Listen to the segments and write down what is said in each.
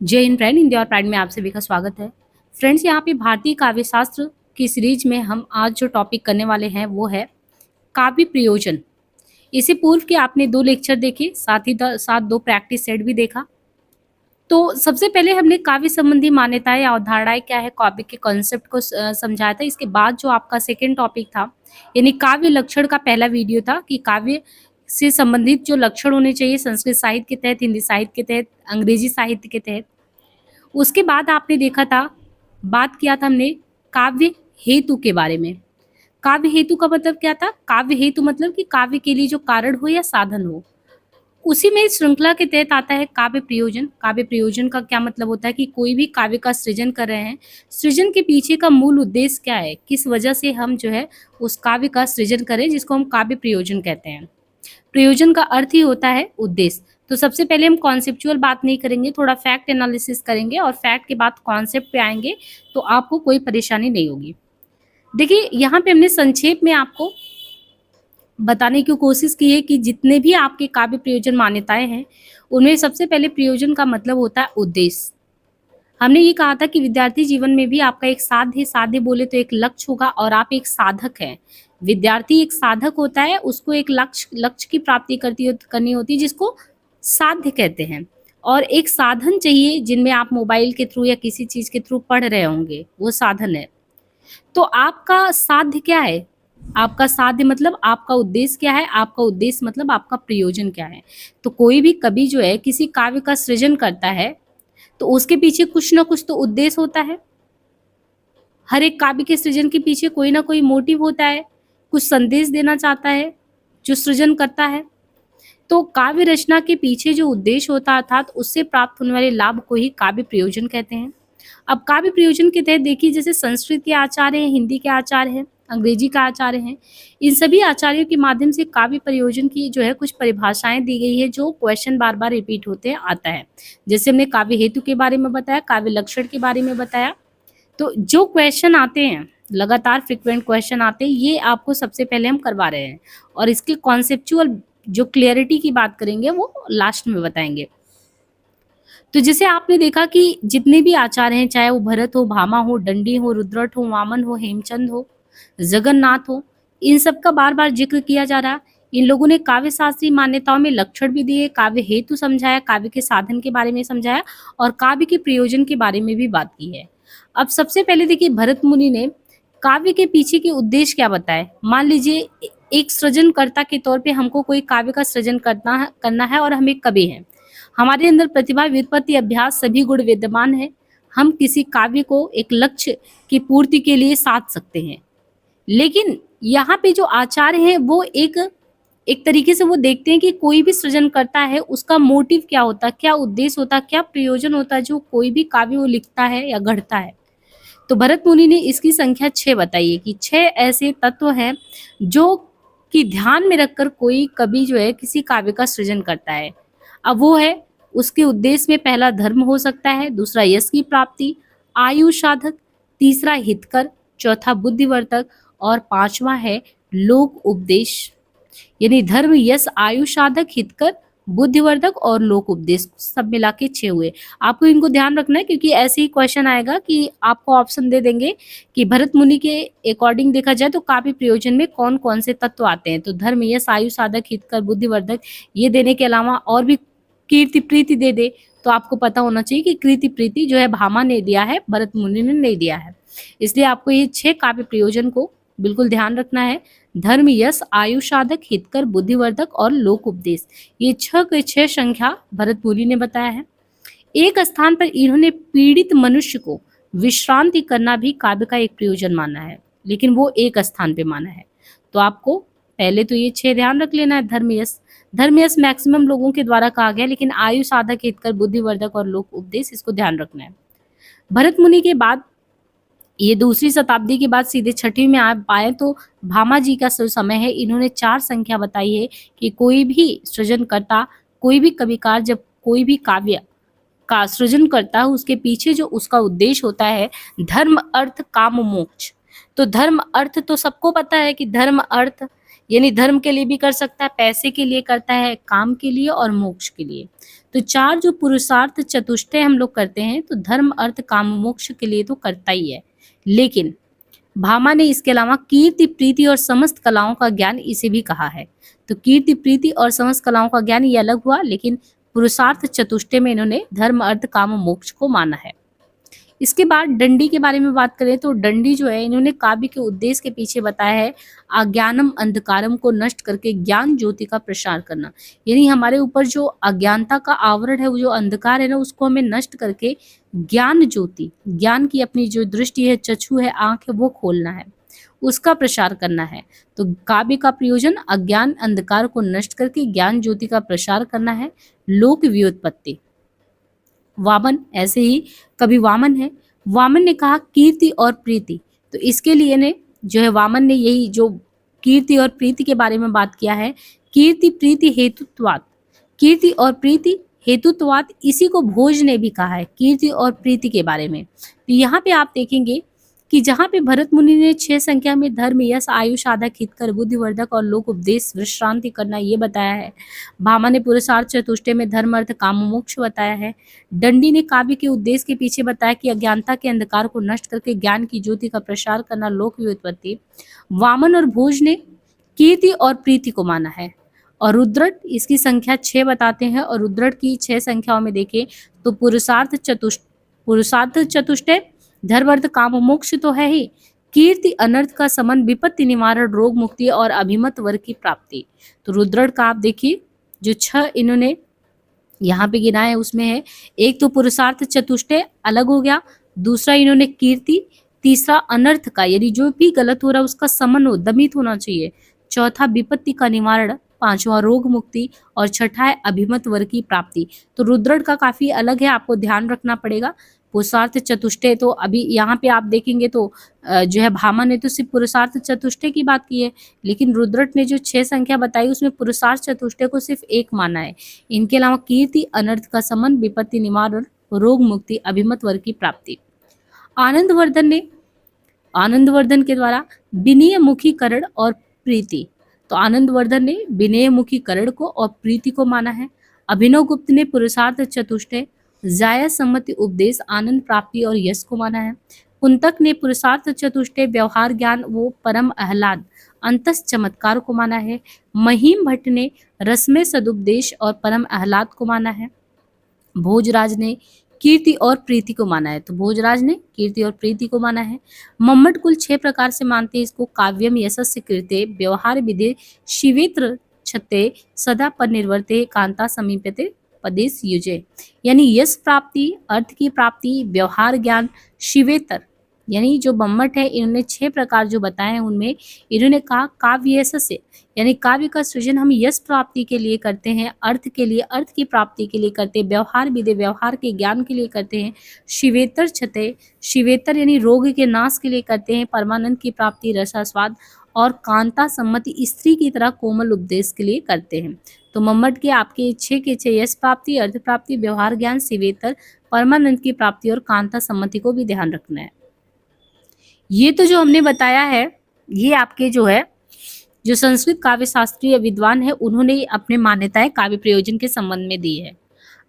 जय हिंद फ्रेंड, हिंदी और प्राइड में आप सभी का स्वागत है। फ्रेंड्स, यहाँ पे भारतीय काव्य शास्त्र की सीरीज में हम आज जो टॉपिक करने वाले हैं वो है काव्य प्रयोजन। इससे पूर्व के आपने 2 लेक्चर देखे, साथ ही साथ 2 प्रैक्टिस सेट भी देखा। तो सबसे पहले हमने काव्य संबंधी मान्यताएं या अवधारणाएं क्या है, काव्य के कॉन्सेप्ट को समझाया था। इसके बाद जो आपका सेकेंड टॉपिक था यानी काव्य लक्षण का पहला वीडियो था कि काव्य से संबंधित जो लक्षण होने चाहिए संस्कृत साहित्य के तहत, हिंदी साहित्य के तहत, अंग्रेजी साहित्य के तहत। उसके बाद आपने देखा था, बात किया था हमने काव्य हेतु के बारे में। काव्य हेतु का मतलब क्या था? काव्य हेतु मतलब कि काव्य के लिए जो कारण हो या साधन हो। उसी में श्रृंखला के तहत आता है काव्य प्रयोजन। काव्य प्रयोजन का क्या मतलब होता है कि कोई भी काव्य का सृजन कर रहे हैं, सृजन के पीछे का मूल उद्देश्य क्या है, किस वजह से हम जो है उस काव्य का सृजन करें, जिसको हम काव्य प्रयोजन कहते हैं। प्रयोजन का अर्थ ही होता है उद्देश्य। तो सबसे पहले हम कॉन्सेप्चुअल बात नहीं करेंगे, थोड़ा फैक्ट एनालिसिस करेंगे और फैक्ट के बाद कॉन्सेप्ट पे आएंगे, तो आपको कोई परेशानी नहीं होगी। देखिए, यहाँ पे हमने संक्षेप में आपको बताने की कोशिश की है कि जितने भी आपके काव्य प्रयोजन मान्यताएं हैं, उनमें सबसे पहले प्रयोजन का मतलब होता है उद्देश्य। हमने ये कहा था कि विद्यार्थी जीवन में भी आपका एक साध्य, साध्य बोले तो एक लक्ष्य होगा और आप एक साधक हैं। विद्यार्थी एक साधक होता है, उसको एक लक्ष्य की प्राप्ति करनी होती है, जिसको साध्य कहते हैं। और एक साधन चाहिए, जिनमें आप मोबाइल के थ्रू या किसी चीज के थ्रू पढ़ रहे होंगे, वो साधन है। तो आपका साध्य क्या है? आपका साध्य मतलब आपका उद्देश्य क्या है? आपका उद्देश्य मतलब आपका प्रयोजन क्या है? तो कोई भी कवि जो है किसी काव्य का सृजन करता है, तो उसके पीछे कुछ ना कुछ तो उद्देश्य होता है। हर एक काव्य के सृजन के पीछे कोई ना कोई मोटिव होता है, कुछ संदेश देना चाहता है जो सृजन करता है। तो काव्य रचना के पीछे जो उद्देश्य होता है, अर्थात उससे प्राप्त होने वाले लाभ को ही काव्य प्रयोजन कहते हैं। अब काव्य प्रयोजन के तहत देखिए, जैसे संस्कृत के आचार्य हैं, हिंदी के आचार्य हैं, अंग्रेजी का आचार्य हैं, इन सभी आचार्यों के माध्यम से काव्य प्रयोजन की जो है कुछ परिभाषाएं दी गई है, जो क्वेश्चन बार बार रिपीट होते आता है। जैसे हमने काव्य हेतु के बारे में बताया, काव्य लक्षण के बारे में बताया। तो जो क्वेश्चन आते हैं, लगातार फ्रिक्वेंट क्वेश्चन आते हैं, ये आपको सबसे पहले हम करवा रहे हैं, और इसके कॉन्सेप्चुअल जो क्लियरिटी की बात करेंगे वो लास्ट में बताएंगे। तो जैसे आपने देखा कि जितने भी आचार्य हैं, चाहे वो भरत हो, भामा हो, दंडी हो, रुद्रट हो, वामन हो, हेमचंद हो, जगन्नाथ हो, इन सब का बार बार जिक्र किया जा रहा। इन लोगों ने काव्य शास्त्रीय मान्यताओं में लक्षण भी दिए, काव्य हेतु समझाया, काव्य के साधन के बारे में समझाया और काव्य के प्रयोजन के बारे में भी बात की है। अब सबसे पहले देखिए, भरत मुनि ने काव्य के पीछे के उद्देश्य क्या बताए। मान लीजिए एक सृजनकर्ता के तौर पे हमको कोई काव्य का सृजन करना है और हम एक कवि हैं। हमारे अंदर प्रतिभा, व्युत्पत्ति, अभ्यास सभी गुण विद्यमान है। हम किसी काव्य को एक लक्ष्य की पूर्ति के लिए साध सकते हैं। लेकिन यहाँ पे जो आचार्य हैं वो एक एक तरीके से वो देखते हैं कि कोई भी सृजन करता है, उसका मोटिव क्या होता है, क्या उद्देश्य होता है, क्या प्रयोजन होता है, जो कोई भी काव्य वो लिखता है या गढ़ता है। तो भरत मुनि ने इसकी संख्या 6 बताई है कि 6 ऐसे तत्व हैं जो कि ध्यान में रखकर कोई कवि जो है किसी काव्य का सृजन करता है। अब वो है, उसके उद्देश्य में पहला धर्म हो सकता है, दूसरा यश की प्राप्ति, आयु साधक, तीसरा हितकर, चौथा बुद्धिवर्धक और पांचवा है लोक उपदेश। यानी धर्म, यश, आयु साधक, हितकर, बुद्धिवर्धक और लोक उपदेश, सब मिला के 6 हुए। आपको इनको ध्यान रखना है, क्योंकि ऐसे ही क्वेश्चन आएगा कि आपको ऑप्शन दे देंगे कि भरत मुनि के अकॉर्डिंग देखा जाए तो काव्य प्रयोजन में कौन कौन से तत्व आते हैं। तो धर्म, यश, आयु साधक, हितकर, बुद्धिवर्धक, ये देने के अलावा और भी कीर्ति प्रीति दे दे, तो आपको पता होना चाहिए कि कीर्ति प्रीति जो है भामा ने दिया है, भरत मुनि ने नहीं दिया है। इसलिए आपको ये 6 काव्य प्रयोजन को बिल्कुल ध्यान रखना है। धर्म, यश, आयु साधक, हितकर, बुद्धिवर्धक और लोक उपदेश, ये 6 के 6 संख्या भरत मुनि ने बताया है। एक स्थान पर इन्होंने पीड़ित मनुष्य को विश्रांति करना भी काव्य का एक प्रयोजन माना है, लेकिन वो एक स्थान पे माना है। तो आपको पहले तो ये 6 ध्यान रख लेना है। धर्म यश मैक्सिमम लोगों के द्वारा कहा गया, लेकिन आयु साधक, हितकर, बुद्धिवर्धक और लोक उपदेश, इसको ध्यान रखना है। भरत मुनि के बाद ये दूसरी शताब्दी के बाद सीधे छठी में आ पाए तो भामा जी का समय है। इन्होंने 4 संख्या बताई है कि कोई भी सृजनकर्ता, कोई भी कविकार जब कोई भी काव्य का सृजन करता है, उसके पीछे जो उसका उद्देश्य होता है, धर्म, अर्थ, काम, मोक्ष। तो धर्म अर्थ तो सबको पता है कि धर्म अर्थ यानी धर्म के लिए भी कर सकता है, पैसे के लिए करता है, काम के लिए और मोक्ष के लिए। तो 4 जो पुरुषार्थ चतुष्टय हम लोग करते हैं, तो धर्म, अर्थ, काम, मोक्ष के लिए तो करता ही है। लेकिन भामा ने इसके अलावा कीर्ति, प्रीति और समस्त कलाओं का ज्ञान इसे भी कहा है। तो कीर्ति, प्रीति और समस्त कलाओं का ज्ञान ये अलग हुआ, लेकिन पुरुषार्थ चतुष्टय में इन्होंने धर्म, अर्थ, काम और मोक्ष को माना है। इसके बाद डंडी के बारे में बात करें तो डंडी जो है, इन्होंने काव्य के उद्देश्य के पीछे बताया है अज्ञानम अंधकारम को नष्ट करके ज्ञान ज्योति का प्रसार करना। यानी हमारे ऊपर जो अज्ञानता का आवरण है, वो जो अंधकार है ना, उसको हमें नष्ट करके ज्ञान ज्योति, ज्ञान की अपनी जो दृष्टि है, चक्षु है, आंख है, वो खोलना है, उसका प्रसार करना है। तो काव्य का प्रयोजन अज्ञान अंधकार को नष्ट करके ज्ञान ज्योति का प्रसार करना है। लोक व्युत्पत्ति, वामन, ऐसे ही कवि वामन है, वामन ने कहा कीर्ति और प्रीति। तो इसके लिए ने जो है वामन ने यही जो कीर्ति और प्रीति के बारे में बात किया है, कीर्ति प्रीति हेतुत्वात्, कीर्ति और प्रीति हेतुत्वात्, इसी को भोज ने भी कहा है कीर्ति और प्रीति के बारे में। तो यहाँ पे आप देखेंगे कि जहाँ पे भरत मुनि ने 6 संख्या में धर्म, यश, आयुष, आधा, हितकर, बुद्धिवर्धक और लोक उपदेश, विश्रांति करना ये बताया है। भामा ने पुरुषार्थ चतुष्टय में धर्म, अर्थ, काम, मोक्ष बताया है। डंडी ने काव्य के उद्देश्य के पीछे बताया कि अज्ञानता के अंधकार को नष्ट करके ज्ञान की ज्योति का प्रसार करना, लोक व्युत्पत्ति। वामन और भोज ने कीर्ति और प्रीति को माना है। और रुद्रट इसकी संख्या 6 बताते हैं, और रुद्रट की 6 संख्याओं में देखें तो पुरुषार्थ चतुष्टय, धर्म, अर्थ, काम, मोक्ष तो है ही, कीर्ति, अनर्थ का समन, विपत्ति निवारण, रोग मुक्ति और अभिमत वर्ग की प्राप्ति। तो रुद्रट का आप देखिए जो 6 इन्होंने यहाँ पे गिना है, उसमें है एक तो पुरुषार्थ चतुष्टय अलग हो गया, दूसरा इन्होंने कीर्ति, तीसरा अनर्थ का, यानी जो भी गलत हो रहा है उसका समन हो, दमित होना चाहिए, चौथा विपत्ति का निवारण, पांचवा रोग मुक्ति और छठा है अभिमत वर्ग की प्राप्ति। तो रुद्रट का काफी अलग है, आपको ध्यान रखना पड़ेगा। पुरुषार्थ चतुष्टय तो अभी यहाँ पे आप देखेंगे तो जो है भामा ने तो सिर्फ पुरुषार्थ चतुष्टय की बात की है, लेकिन रुद्रट ने जो 6 संख्या बताई उसमें पुरुषार्थ चतुष्टय को सिर्फ एक माना है। इनके अलावा कीर्ति, अनर्थ का समन, विपत्ति निवारण, रोग मुक्ति, अभिमत वर्ग की प्राप्ति। आनंदवर्धन के द्वारा विनय मुखीकरण और प्रीति, तो आनंदवर्धन ने विनय मुखीकरण को और प्रीति को माना है। अभिनव गुप्त ने पुरुषार्थ चतुष्टय, जाया सम्मति, उपदेश, आनंद प्राप्ति और यश को माना है। कुंतक ने पुरुषार्थ चतुष्टय, व्यवहार ज्ञान वो परम आह्लाद, अंतस चमत्कार को माना है। महिम भट्ट ने रसमय सदुपदेश और परम आह्लाद को माना है। भोजराज ने कीर्ति और प्रीति को माना है, तो भोजराज ने कीर्ति और प्रीति को माना है। मम्मट कुल 6 प्रकार से मानते हैं इसको, काव्यम यशस्य कृते, व्यवहार विधे, शिवेत्र छते, सदा पर निर्वर्ते, कांता समीपते, पदेश युजे। यानी यश प्राप्ति, अर्थ की प्राप्ति, व्यवहार ज्ञान, शिवेतर, यानी जो मम्मट है इन्होंने 6 प्रकार जो बताए हैं उनमें इन्होंने कहा काव्य यशस्य, यानी काव्य का सृजन हम यश प्राप्ति के लिए करते हैं, अर्थ के लिए, अर्थ की प्राप्ति के लिए करते हैं, व्यवहार विधि, व्यवहार के ज्ञान के लिए करते हैं, शिवेतर छते, शिवेतर यानी रोग के नाश के लिए करते हैं, परमानंद की प्राप्ति, रसास्वाद और कांता सम्मति, स्त्री की तरह कोमल उपदेश के लिए करते हैं। तो मम्मट के आपके 6 के 6 यश प्राप्ति, अर्थ प्राप्ति, व्यवहार ज्ञान, शिवेतर, परमानंद की प्राप्ति और कांता सम्मति को भी ध्यान रखना है। ये तो जो हमने बताया है ये आपके जो है जो संस्कृत काव्य शास्त्रीय विद्वान है उन्होंने अपने मान्यताएं काव्य प्रयोजन के संबंध में दी है।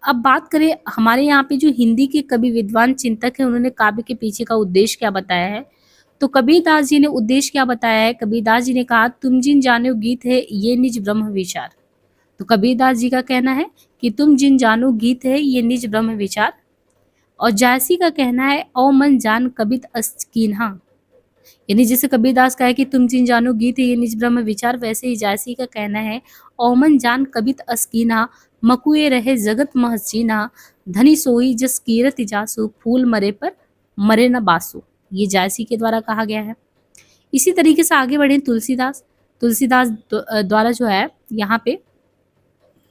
अब बात करें हमारे यहाँ पे जो हिंदी के कवि विद्वान चिंतक है उन्होंने काव्य के पीछे का उद्देश्य क्या बताया है, तो कबीरदास जी ने उद्देश्य क्या बताया है। कबीरदास जी ने कहा तुम जिन जानो गीत है ये निज ब्रह्म विचार। तो कबीरदास जी का कहना है कि तुम जिन जानो गीत है ये निज ब्रह्म विचार। और जायसी का कहना है ओ मन जान कबित अस्कीन्हा, यानी जैसे कबीरदास का है कि तुम जिन जानो गीत है ये निज ब्रह्म विचार, वैसे ही जायसी का कहना है ओमन जान कबित अस्कीना, मकुए रहे जगत महसीना, धनी सोई जस कीरत जासु, फूल मरे पर मरे न बासु। ये जायसी के द्वारा कहा गया है। इसी तरीके से आगे बढ़े तुलसीदास द्वारा जो है यहाँ पे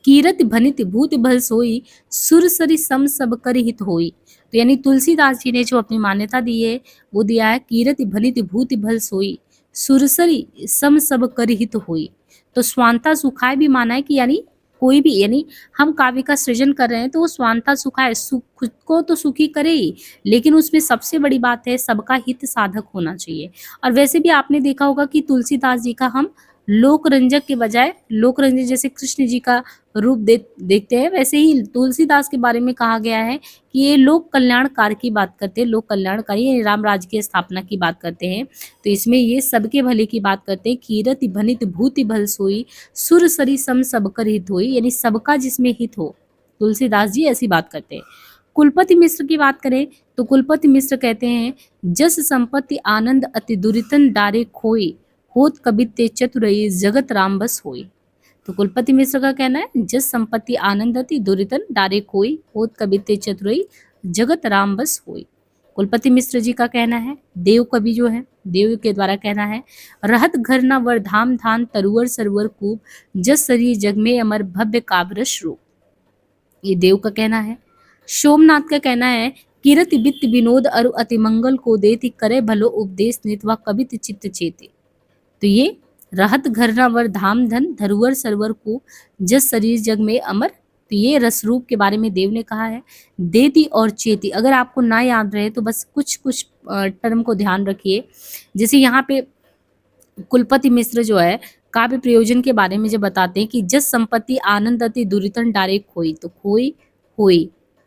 कीरत भनित भूत भल सोई, सुरसरी सम सब कर हित होई। तो यानी तुलसीदास जी ने जो अपनी मान्यता दी है वो दिया है कीरत भनित भूत भल सोई, सुरसरी सम सब कर हित होई। तो स्वांता सुखाय भी माना है कि यानी कोई भी, यानी हम काव्य का सृजन कर रहे हैं तो वो स्वांता सुखाय, खुद को तो सुखी करे ही, लेकिन उसमें सबसे बड़ी बात है सबका हित साधक होना चाहिए। और वैसे भी आपने देखा होगा कि तुलसीदास जी का हम लोक रंजक के बजाय लोक रंजक, जैसे कृष्ण जी का रूप देखते हैं, वैसे ही तुलसीदास के बारे में कहा गया है कि ये लोक कल्याणकार की बात करते हैं, लोक कल्याणकारी यानी राम राज्य की स्थापना की बात करते हैं। तो इसमें ये सबके भले की बात करते हैं। कीरति भनित भूति भल सोई, सुर सरी सम सब कर हित होई, यानी सबका जिसमें हित हो, तुलसीदास जी ऐसी बात करते हैं। कुलपति मिश्र की बात करें तो कुलपति मिश्र कहते हैं, जस संपत्ति आनंद अति दुरितन डारे खोई, होत कबि ते चतुरई जगत राम बस होई। तो कुलपति मिश्र का कहना है, जस संपत्ति आनंद अति दुरितन डारे खोई, होत कबि ते चतुरई जगत राम बस होई। कुलपति मिश्र जी का कहना है। देव कवि जो है, देव के द्वारा कहना है, रहत घर न वर धाम धान तरुवर सरवर कूप, जस शरीर जग में अमर भव्य काव्रश रूप। ये देव का कहना है। सोमनाथ का कहना है, कीरति वित्त विनोद अरु अति मंगल को देति, करे भलो उपदेश नित्वा कवित चित्त चेते। तो ये रहत घरना वर धाम धन धरुवर सरवर को, जस शरीर जग में अमर, तो ये रस रूप के बारे में देव ने कहा है। देती और चेती, अगर आपको ना याद रहे तो बस कुछ कुछ टर्म को ध्यान रखिए। जैसे यहाँ पे कुलपति मिश्र जो है काव्य प्रयोजन के बारे में जब बताते हैं कि जस संपत्ति आनंद अति दुरितन डारे खोई, तो खोई हुई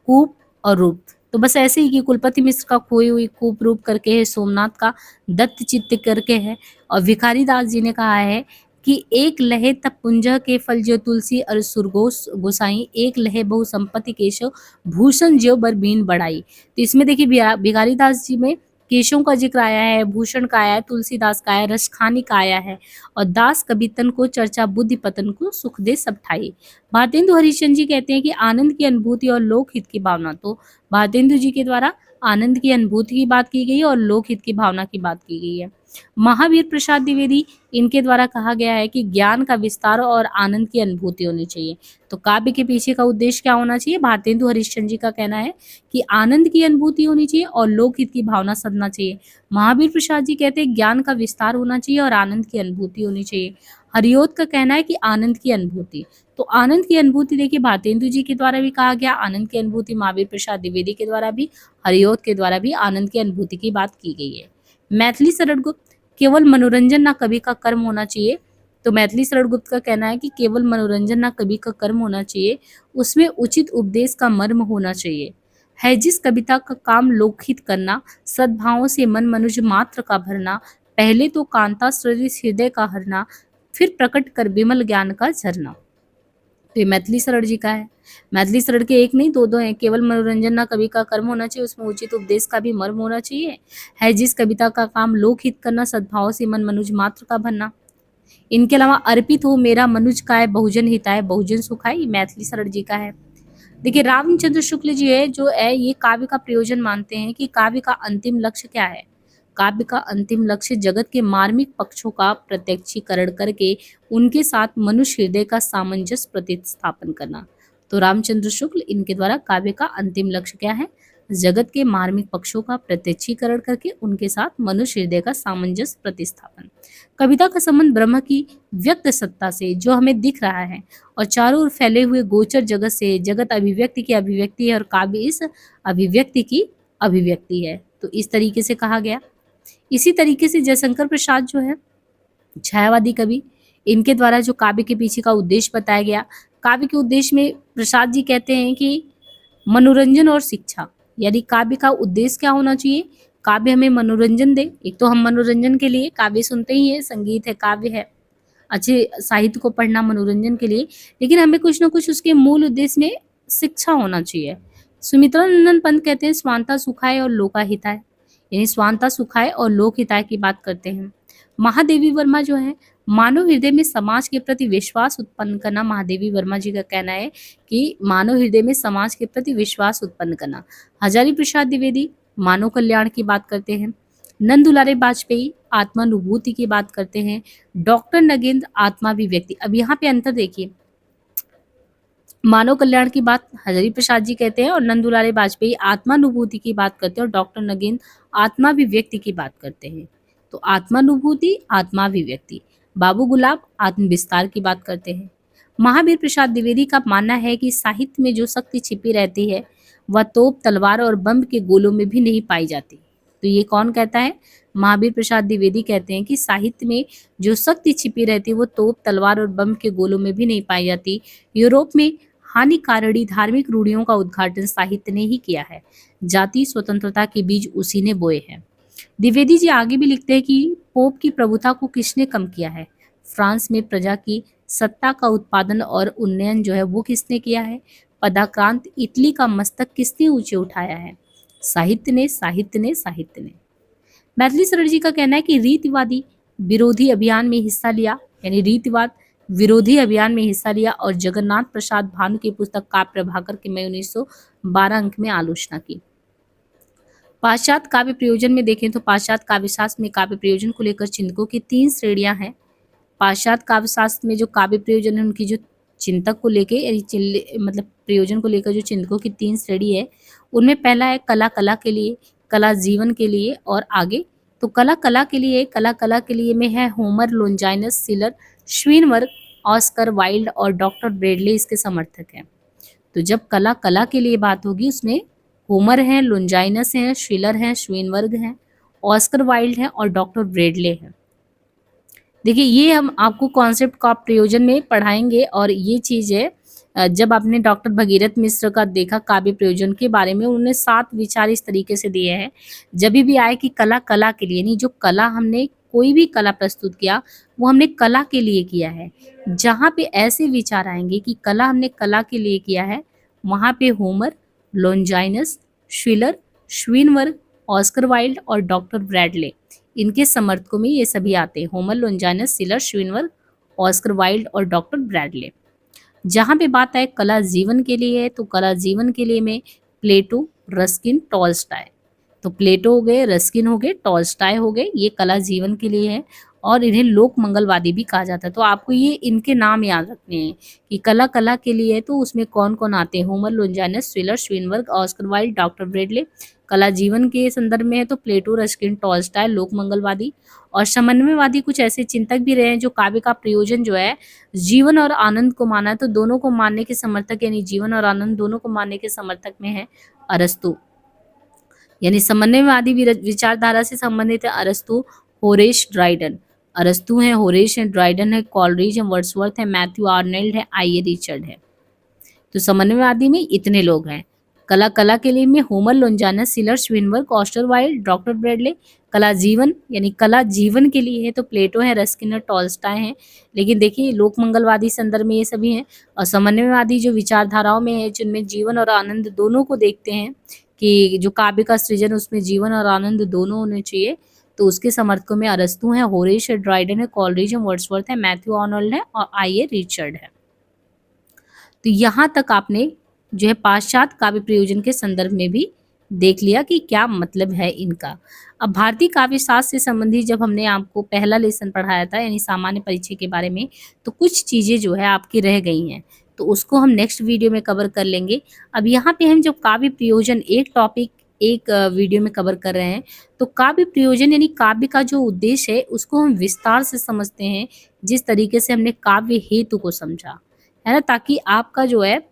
कूप और रूप, तो बस ऐसे ही कि कुलपति मिश्र का खोई हुई कूप रूप करके है, सोमनाथ का दत्त चित्त करके है, और भिखारी दास जी ने कहा है कि एक लहे तब पुंज के फल जो तुलसी और सुरगोस गोसाई, एक लहे बहु संपत्ति केशव भूषण ज्यो बर बीन बढ़ाई। तो इसमें देखिए भिखारी दास जी में केशव का जिक्र आया है, भूषण का आया है, तुलसीदास का आया है, रसखानी का आया है, और दास कवितन को चर्चा बुद्धि पतन को सुख दे सब ठाई। भारतेंदु हरिश्चंद्र जी कहते हैं कि आनंद की अनुभूति और लोकहित की भावना, तो भारतेंदु जी के द्वारा आनंद की अनुभूति की बात की गई है और लोकहित की भावना की बात की गई है। महावीर प्रसाद द्विवेदी, इनके द्वारा कहा गया है कि ज्ञान का विस्तार और आनंद की अनुभूति होनी चाहिए। तो काव्य के पीछे का उद्देश्य क्या होना चाहिए? भारतेंदु हरिश्चंद्र जी का कहना है कि आनंद की अनुभूति होनी चाहिए और लोकहित की भावना सदना चाहिए। महावीर प्रसाद जी कहते हैं ज्ञान का विस्तार होना चाहिए और आनंद की अनुभूति होनी चाहिए। हरिओत का कहना है कि आनंद की अनुभूति। तो आनंद की अनुभूति देखिए भारतेंदु जी के द्वारा भी कहा गया, आनंद की अनुभूति महावीर प्रसाद द्विवेदी के द्वारा भी, हरिओत के द्वारा भी आनंद की अनुभूति की बात की गई है। मैथिली शरण गुप्त, केवल मनोरंजन ना कवि का कर्म होना चाहिए। तो मैथिली शरण गुप्त का कहना है कि केवल मनोरंजन ना कवि का कर्म होना चाहिए, उसमें उचित उपदेश का मर्म होना चाहिए। है जिस कविता का काम लोकहित करना, सद्भावों से मन मनुज मात्र का भरना, पहले तो कांता सदृश हृदय का हरना, फिर प्रकट कर विमल ज्ञान का झरना। तो ये मैथिली शरण जी का है। मैथिली शरण के एक नहीं दो हैं। केवल मनोरंजन ना कवि का कर्म होना चाहिए, उसमें उचित उपदेश का भी मर्म होना चाहिए। है जिस कविता का काम लोकहित करना, सद्भाव से मन मनुज मात्र का भरना। इनके अलावा अर्पित हो मेरा मनुज काय, बहुजन हिताय बहुजन सुखाय, मैथिली शरण जी का है। देखिए रामचंद्र शुक्ल जी है जो है, ये काव्य का प्रयोजन मानते हैं कि काव्य का अंतिम लक्ष्य क्या है। काव्य का अंतिम लक्ष्य जगत के मार्मिक पक्षों का प्रत्यक्षीकरण करके उनके साथ मनुष्य हृदय का सामंजस्य प्रतिस्थापन करना। तो रामचंद्र शुक्ल, इनके द्वारा काव्य का अंतिम लक्ष्य क्या है? जगत के मार्मिक पक्षों का प्रत्यक्षीकरण करके उनके साथ मनुष्य हृदय का सामंजस्य प्रतिस्थापन। कविता का संबंध ब्रह्म की व्यक्त सत्ता से जो हमें दिख रहा है और चारों ओर फैले हुए गोचर जगत से। जगत अभिव्यक्ति की अभिव्यक्ति है और काव्य इस अभिव्यक्ति की अभिव्यक्ति है। तो इस तरीके से कहा गया। इसी तरीके से जयशंकर प्रसाद जो है छायावादी कवि, इनके द्वारा जो काव्य के पीछे का उद्देश्य बताया गया, काव्य के उद्देश्य में प्रसाद जी कहते हैं कि मनोरंजन और शिक्षा, यानी काव्य का उद्देश्य क्या होना चाहिए? काव्य हमें मनोरंजन दे। एक तो हम मनोरंजन के लिए काव्य सुनते ही है, संगीत है, काव्य है, अच्छे साहित्य को पढ़ना मनोरंजन के लिए, लेकिन हमें कुछ ना कुछ उसके मूल उद्देश्य में शिक्षा होना चाहिए। सुमित्रा नंदन पंत कहते हैं स्वांता सुखाय और लोका हिताय, यानी स्वांता सुखाय और लोक हिताय की बात करते हैं। महादेवी वर्मा जो है, मानव हृदय में समाज के प्रति विश्वास उत्पन्न करना। महादेवी वर्मा जी का कहना है कि मानव हृदय में समाज के प्रति विश्वास उत्पन्न करना। हजारी प्रसाद द्विवेदी मानव कल्याण की बात करते हैं। नंद दुलारे वाजपेयी आत्मानुभूति की बात करते हैं। डॉक्टर नगेंद्र आत्माभिव्यक्ति। अब यहाँ पे अंतर देखिए, मानव कल्याण की बात हजारी प्रसाद जी कहते हैं और नंद दुलारे वाजपेयी आत्मानुभूति की बात करते हैं और डॉक्टर नगेंद्र आत्माभिव्यक्ति की बात करते हैं। तो आत्मानुभूति, आत्माभिव्यक्ति। बाबू गुलाब आत्मविस्तार की बात करते हैं। महावीर प्रसाद द्विवेदी का मानना है कि साहित्य में जो शक्ति छिपी रहती है वह तोप, तलवार और बम के गोलों में भी नहीं पाई जाती। तो ये कौन कहता है? महावीर प्रसाद द्विवेदी कहते हैं कि साहित्य में जो शक्ति छिपी रहती है वो तोप, तलवार और बम के गोलों में भी नहीं पाई जाती। यूरोप में हानिकारणी धार्मिक रूढ़ियों का उद्घाटन साहित्य ने ही किया है। जातीय स्वतंत्रता के बीज उसी ने बोए हैं। द्विवेदी जी आगे भी लिखते हैं कि पोप की प्रभुता को किसने कम किया है? फ्रांस में प्रजा की सत्ता का उत्पादन और उन्नयन जो है वो किसने किया है? पदाक्रांत इटली का मस्तक किसने ऊंचे उठाया है? साहित्य ने, साहित्य ने, साहित्य ने। मैथिली शरण जी का कहना है कि रीतिवादी विरोधी अभियान में हिस्सा लिया, यानी रीतिवाद विरोधी अभियान में हिस्सा लिया और जगन्नाथ प्रसाद भानु की पुस्तक काव्य प्रभाकर की मैं 1912 अंक में आलोचना की। पाश्चात्य काव्य प्रयोजन में देखें तो पाश्चात्य काव्यशास्त्र में काव्य प्रयोजन को लेकर चिंतकों की 3 श्रेणियां हैं। पाश्चात्य काव्यशास्त्र में जो काव्य प्रयोजन है उनकी जो चिंतक को लेके मतलब प्रयोजन को लेकर जो चिंतकों की 3 श्रेणी है, उनमें पहला है कला कला के लिए, कला जीवन के लिए और आगे। तो कला कला के लिए, कला कला के लिए में है Homer, Longinus, Schiller, Swinburne, Oscar Wilde और डॉक्टर ब्रेडले इसके समर्थक हैं। तो जब कला कला के लिए बात होगी उसमें होमर हैं, लोंजाइनस हैं, शिलर हैं, श्वीनबर्ग हैं, ऑस्कर वाइल्ड हैं और डॉक्टर ब्रेडले हैं। देखिए ये हम आपको कॉन्सेप्ट का प्रयोजन में पढ़ाएंगे और ये चीज़ है जब आपने डॉक्टर भगीरथ मिश्र का देखा काव्य प्रयोजन के बारे में, उन्होंने 7 विचार इस तरीके से दिए हैं। जब भी आए कि कला कला के लिए, नहीं जो कला हमने कोई भी कला प्रस्तुत किया वो हमने कला के लिए किया है। जहाँ पे ऐसे विचार आएंगे कि कला हमने कला के लिए किया है, वहाँ पे Homer, Longinus, Schiller, Swinburne, Oscar Wilde और डॉक्टर ब्रैडले इनके समर्थकों में ये सभी आते हैं। Homer, Longinus, Schiller, Swinburne, Oscar Wilde और डॉक्टर ब्रैडले। जहाँ पे बात आए कला जीवन के लिए है तो कला जीवन के लिए में प्लेटो, रस्किन, टॉल्स्टॉय। तो प्लेटो हो गए, रस्किन हो गए, टॉल्स्टॉय हो गए, ये कला जीवन के लिए है और इन्हें लोक मंगलवादी भी कहा जाता है। तो आपको ये इनके नाम याद रखने हैं कि कला कला के लिए है तो उसमें कौन कौन आते हैं? Homer, Longinus, Schiller, Swinburne, Oscar Wilde, doctor Bradley. कला जीवन के संदर्भ में है तो प्लेटो, रस्किन, टॉल्स्टॉय, लोक मंगलवादी। और समन्वयवादी कुछ ऐसे चिंतक भी रहे हैं जो काव्य का प्रयोजन जो है जीवन और आनंद को माना है। तो दोनों को मानने के समर्थक, यानी जीवन और आनंद दोनों को मानने के समर्थक में है अरस्तु, यानी समन्वयवादी विचारधारा से संबंधित है अरस्तु, होरेश, ड्राइडन। अरस्तु है, होरेश है, ड्राइडन है, कॉलरिज है, वर्ड्सवर्थ है, मैथ्यू आर्नल्ड है, आई.ए. रिचर्ड है। तो समन्वयवादी में इतने लोग हैं। कला कला के लिए में Homer, Longinus, Schiller, Swinburne, Oscar Wilde, doctor Bradley. कला जीवन यानी कला जीवन के लिए है तो प्लेटो है, रस्किन है, टॉल्स्टॉय है। लेकिन देखिए लोक मंगलवादी संदर्भ में ये सभी हैं और समन्वयवादी जो विचारधाराओं में है जिनमें जीवन और आनंद दोनों को देखते हैं कि जो काव्य का सृजन उसमें जीवन और आनंद दोनों होने चाहिए, तो उसके समर्थकों में अरस्तु है, होरेश है, ड्राइडन है, कॉलरिज है, वर्ड्सवर्थ है, मैथ्यू आर्नल्ड है और आई.ए. रिचर्ड है। तो यहाँ तक आपने जो है पाश्चात्य काव्य प्रयोजन के संदर्भ में भी देख लिया कि क्या मतलब है इनका। अब भारतीय काव्य शास्त्र से संबंधित जब हमने आपको पहला लेसन पढ़ाया था यानी सामान्य परिचय के बारे में, तो कुछ चीज़ें जो है आपकी रह गई हैं, तो उसको हम नेक्स्ट वीडियो में कवर कर लेंगे। अब यहाँ पे हम जब काव्य प्रयोजन एक टॉपिक एक वीडियो में कवर कर रहे हैं, तो काव्य प्रयोजन यानी काव्य का जो उद्देश्य है उसको हम विस्तार से समझते हैं, जिस तरीके से हमने काव्य हेतु को समझा है ना, ताकि आपका जो है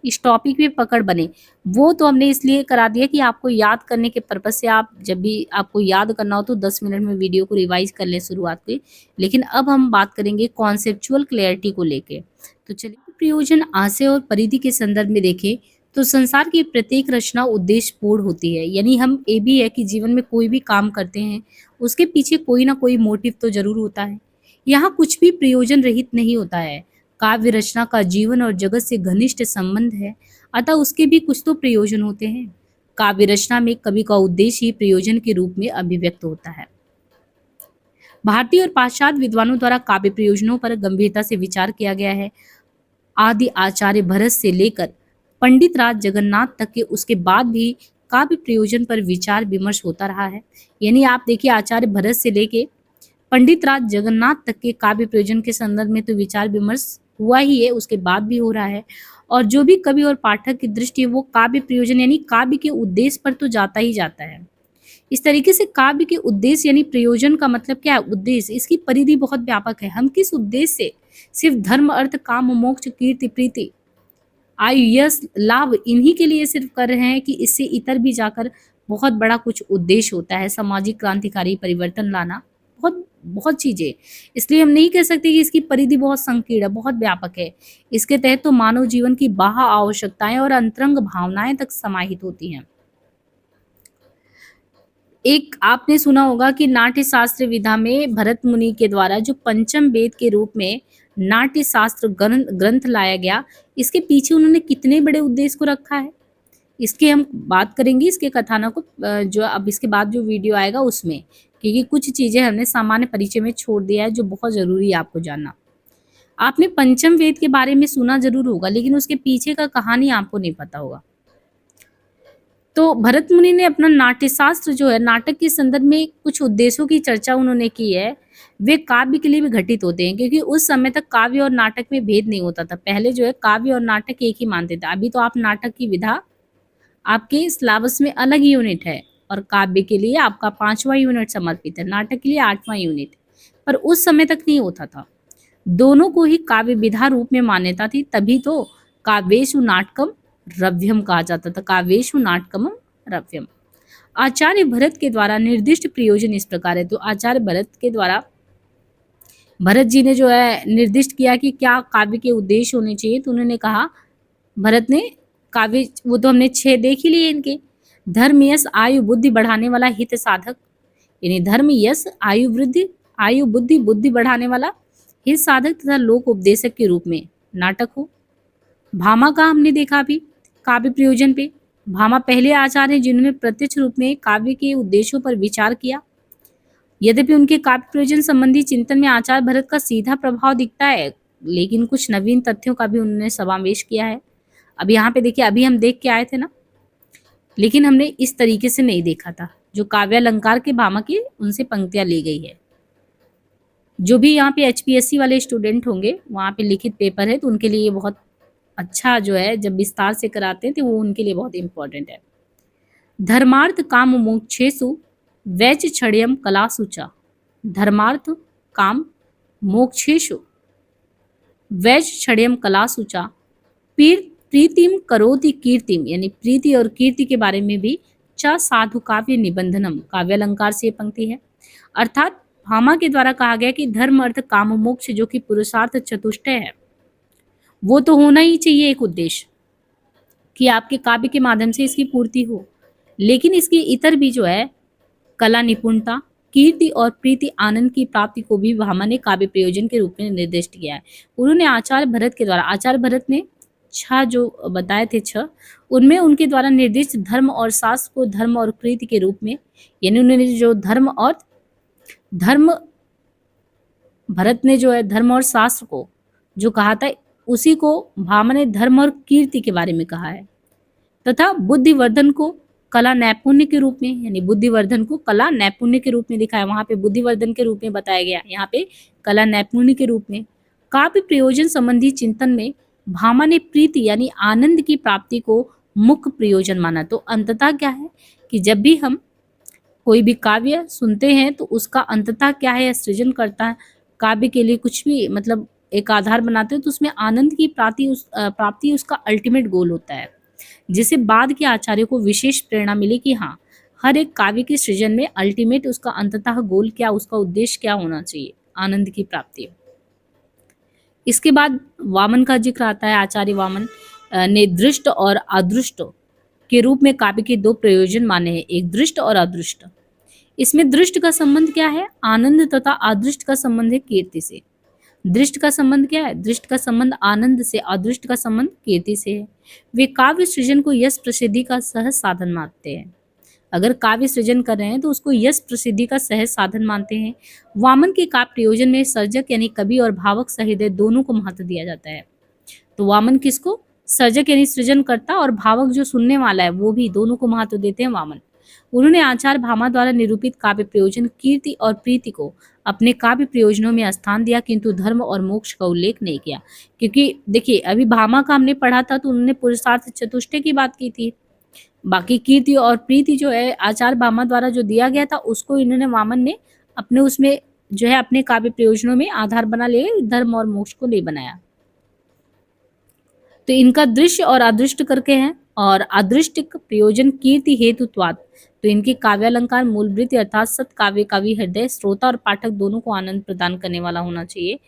इस टॉपिक में पकड़ बने। वो तो हमने इसलिए करा दिया कि आपको याद करने के पर्पज से, आप जब भी आपको याद करना हो तो 10 मिनट में वीडियो को रिवाइज कर लें शुरुआत पे। लेकिन अब हम बात करेंगे कॉन्सेप्चुअल क्लैरिटी को लेके। तो चलिए प्रयोजन आशय और परिधि के संदर्भ में देखें तो संसार की प्रत्येक रचना उद्देश्यपूर्ण होती है। यानी हम ये भी है कि जीवन में कोई भी काम करते हैं उसके पीछे कोई ना कोई मोटिव तो जरूर होता है। यहाँ कुछ भी प्रयोजन रहित नहीं होता है। काव्य रचना का जीवन और जगत से घनिष्ठ संबंध है, अतः उसके भी कुछ तो प्रयोजन होते हैं। काव्य रचना में कवि का उद्देश्य ही प्रयोजन के रूप में अभिव्यक्त होता है। भारतीय और पाश्चात्य विद्वानों द्वारा काव्य प्रयोजनों पर गंभीरता से विचार किया गया है। आदि आचार्य भरत से लेकर पंडित राज जगन्नाथ तक के उसके बाद भी काव्य प्रयोजन पर विचार विमर्श होता रहा है। यानी आप देखिए आचार्य भरत से लेके पंडित राज जगन्नाथ तक के काव्य प्रयोजन के संदर्भ में तो विचार विमर्श हुआ ही है, उसके बाद भी हो रहा है। और जो भी कवि और पाठक की दृष्टि है वो काव्य प्रयोजन यानी काव्य के उद्देश्य पर तो जाता ही जाता है। इस तरीके से काव्य के उद्देश्य यानी प्रयोजन का मतलब क्या है? उद्देश्य, इसकी परिधि बहुत व्यापक है। हम किस उद्देश्य से, सिर्फ धर्म, अर्थ, काम, मोक्ष, कीर्ति, प्रीति आयु यश लाभ इन्हीं के लिए सिर्फ कर रहे हैं कि इससे इतर भी जाकर बहुत बड़ा कुछ उद्देश्य होता है, सामाजिक क्रांतिकारी परिवर्तन लाना, बहुत बहुत चीजें। इसलिए हम नहीं कह सकते कि इसकी परिधि बहुत संकीर्ण है, बहुत व्यापक है। इसके तहत तो मानव जीवन की बाह्य आवश्यकताएं और अंतरंग भावनाएं तक समाहित होती हैं। एक आपने सुना होगा कि नाट्य शास्त्र विधा में भरत मुनि के द्वारा जो पंचम वेद के रूप में नाट्य शास्त्र ग्रंथ लाया गया, इसके पीछे उन्होंने कितने बड़े उद्देश्य को रखा है, इसकी हम बात करेंगे, इसके कथानक को जो अब इसके बाद जो वीडियो आएगा उसमें, क्योंकि कुछ चीजें हमने सामान्य परिचय में छोड़ दिया है जो बहुत जरूरी है आपको जानना। आपने पंचम वेद के बारे में सुना जरूर होगा, लेकिन उसके पीछे का कहानी आपको नहीं पता होगा। तो भरत मुनि ने अपना नाट्य शास्त्र जो है, नाटक के संदर्भ में कुछ उद्देश्यों की चर्चा उन्होंने की है, वे काव्य के लिए भी घटित होते हैं, क्योंकि उस समय तक काव्य और नाटक में भेद नहीं होता था। पहले जो है काव्य और नाटक एक ही मानते थे। अभी तो आप नाटक की विधा आपके सिलेबस में अलग यूनिट है, और काव्य के लिए आपका 5वां यूनिट समर्पित है, नाटक के लिए 8वां यूनिट। पर उस समय तक नहीं होता था, दोनों को ही काव्य विधा रूप में मान्यता थी, तभी तो काव्येषु नाटकम रव्यम कहा जाता था, काव्येषु नाटकम रव्यम। आचार्य भरत के द्वारा निर्दिष्ट प्रयोजन इस प्रकार है। तो आचार्य भरत के द्वारा भरत जी ने जो है निर्दिष्ट किया कि क्या काव्य के उद्देश्य होने चाहिए, तो उन्होंने कहा, भरत ने काव्य, वो तो हमने 6 देख ही लिए इनके। धर्म यश आयु बुद्धि बढ़ाने वाला हित साधक, यानी धर्म यश आयु वृद्धि, आयु बुद्धि, बुद्धि बढ़ाने वाला हित साधक तथा लोक उपदेशक के रूप में नाटक हो। भामा का हमने देखा अभी काव्य प्रयोजन पे। भामा पहले आचार्य हैं जिन्होंने प्रत्यक्ष रूप में काव्य के उद्देश्यों पर विचार किया। यद्यपि उनके काव्य प्रयोजन संबंधी चिंतन में आचार्य भरत का सीधा प्रभाव दिखता है, लेकिन कुछ नवीन तथ्यों का भी उन्होंने समावेश किया है। अब यहाँ पे देखिए, अभी हम देख के आए थे ना, लेकिन हमने इस तरीके से नहीं देखा था। जो काव्यालंकार के भामा की उनसे पंक्तियां ली गई है। जो भी यहाँ पे एचपीएससी वाले स्टूडेंट होंगे, वहाँ पे लिखित पेपर है, तो उनके लिए ये बहुत अच्छा जो है, जब विस्तार से कराते हैं तो वो उनके लिए बहुत इंपॉर्टेंट है। धर्मार्थ काम मोक्षेषु वैच छड़यम कलासु च। धर्मार्थ काम मोक्षेषु वैच छड़यम कलासु च प्रीतिम करोति कीर्तिम, यानी प्रीति और कीर्ति के बारे में भी च साधु काव्य निबंधनम, काव्यालंकार से ये पंक्ति है। अर्थात भामा के द्वारा कहा गया कि धर्म अर्थ काम मोक्ष जो कि पुरुषार्थ चतुष्टय है, वो तो होना ही चाहिए एक उद्देश्य, कि आपके काव्य के माध्यम से इसकी पूर्ति हो। लेकिन इसके इतर भी जो है, कला निपुणता, कीर्ति और प्रीति आनंद की प्राप्ति को भी भामा ने काव्य प्रयोजन के रूप में निर्दिष्ट किया है। उन्होंने आचार्य भरत के द्वारा, आचार्य भरत ने 6 जो बताए थे 6, उनमें उनके द्वारा निर्दिष्ट धर्म और शास्त्र को धर्म और प्रीति के रूप में, यानी उन्होंने जो धर्म भरत ने जो है धर्म और शास्त्र को जो कहा था, उसी को भामा ने धर्म और कीर्ति के बारे में कहा है। तथा बुद्धिवर्धन को कला नैपुण्य के रूप में, यानी बुद्धिवर्धन को कला नैपुण्य के रूप में दिखाया। वहां पे बुद्धिवर्धन के रूप में बताया गया, यहाँ पे कला नैपुण्य के रूप में। काव्य प्रयोजन संबंधी चिंतन में भामा ने प्रीति यानी आनंद की प्राप्ति को मुख्य प्रयोजन माना। तो अंततः क्या है कि जब भी हम कोई भी काव्य सुनते हैं तो उसका अंततः क्या है, सृजन करता है काव्य के लिए कुछ भी, मतलब एक आधार बनाते हैं, तो उसमें आनंद की प्राप्ति उसका अल्टीमेट गोल होता है, जिसे बाद के आचार्यों को विशेष प्रेरणा मिली कि हाँ, हर एक काव्य के सृजन में अल्टीमेट उसका अंततः गोल क्या, उसका उद्देश्य क्या होना चाहिए, आनंद की प्राप्ति। इसके बाद वामन का जिक्र आता है। आचार्य वामन ने दृष्ट और अदृष्ट के रूप में काव्य के 2 प्रयोजन माने हैं, एक दृष्ट और अदृष्ट। इसमें दृष्ट का संबंध क्या है, आनंद, तथा अदृष्ट का संबंध है कीर्ति से। दृष्ट का संबंध क्या है, दृष्ट का संबंध आनंद से, अदृष्ट का संबंध कीर्ति से है। वे काव्य सृजन को यश प्रसिद्धि का सहज साधन मानते हैं। अगर काव्य सृजन कर रहे हैं तो उसको यश प्रसिद्धि का सहज साधन मानते हैं। वामन के काव्य प्रयोजन में सर्जक यानी कवि और भावक सहृदय दोनों को महत्व दिया जाता है। तो वामन किसको, सर्जक यानी सृजनकर्ता, और भावक जो सुनने वाला है, वो भी दोनों को महत्व देते हैं वामन। उन्होंने आचार्य भामा द्वारा निरूपित काव्य प्रयोजन कीर्ति और प्रीति को अपने काव्य प्रयोजनों में स्थान दिया, किंतु धर्म और मोक्ष का उल्लेख नहीं किया। क्योंकि देखिए, अभी भामा का हमने पढ़ा था तो उन्होंने पुरुषार्थ चतुष्टय की बात की थी। बाकी कीर्ति और प्रीति जो है आचार्य भामा द्वारा जो दिया गया था, उसको इन्होंने वामन ने अपने उसमें जो है अपने काव्य प्रयोजनों में आधार बना लिया, धर्म और मोक्ष को नहीं बनाया। तो इनका दृश्य और अदृष्ट करके हैं, और अदृष्टिक प्रयोजन कीर्ति हेतुत्वात्। तो इनके काव्यालंकार मूलवृत्ति अर्थात सत काव्य कवि हृदय श्रोता और पाठक दोनों को आनंद प्रदान करने वाला होना चाहिए।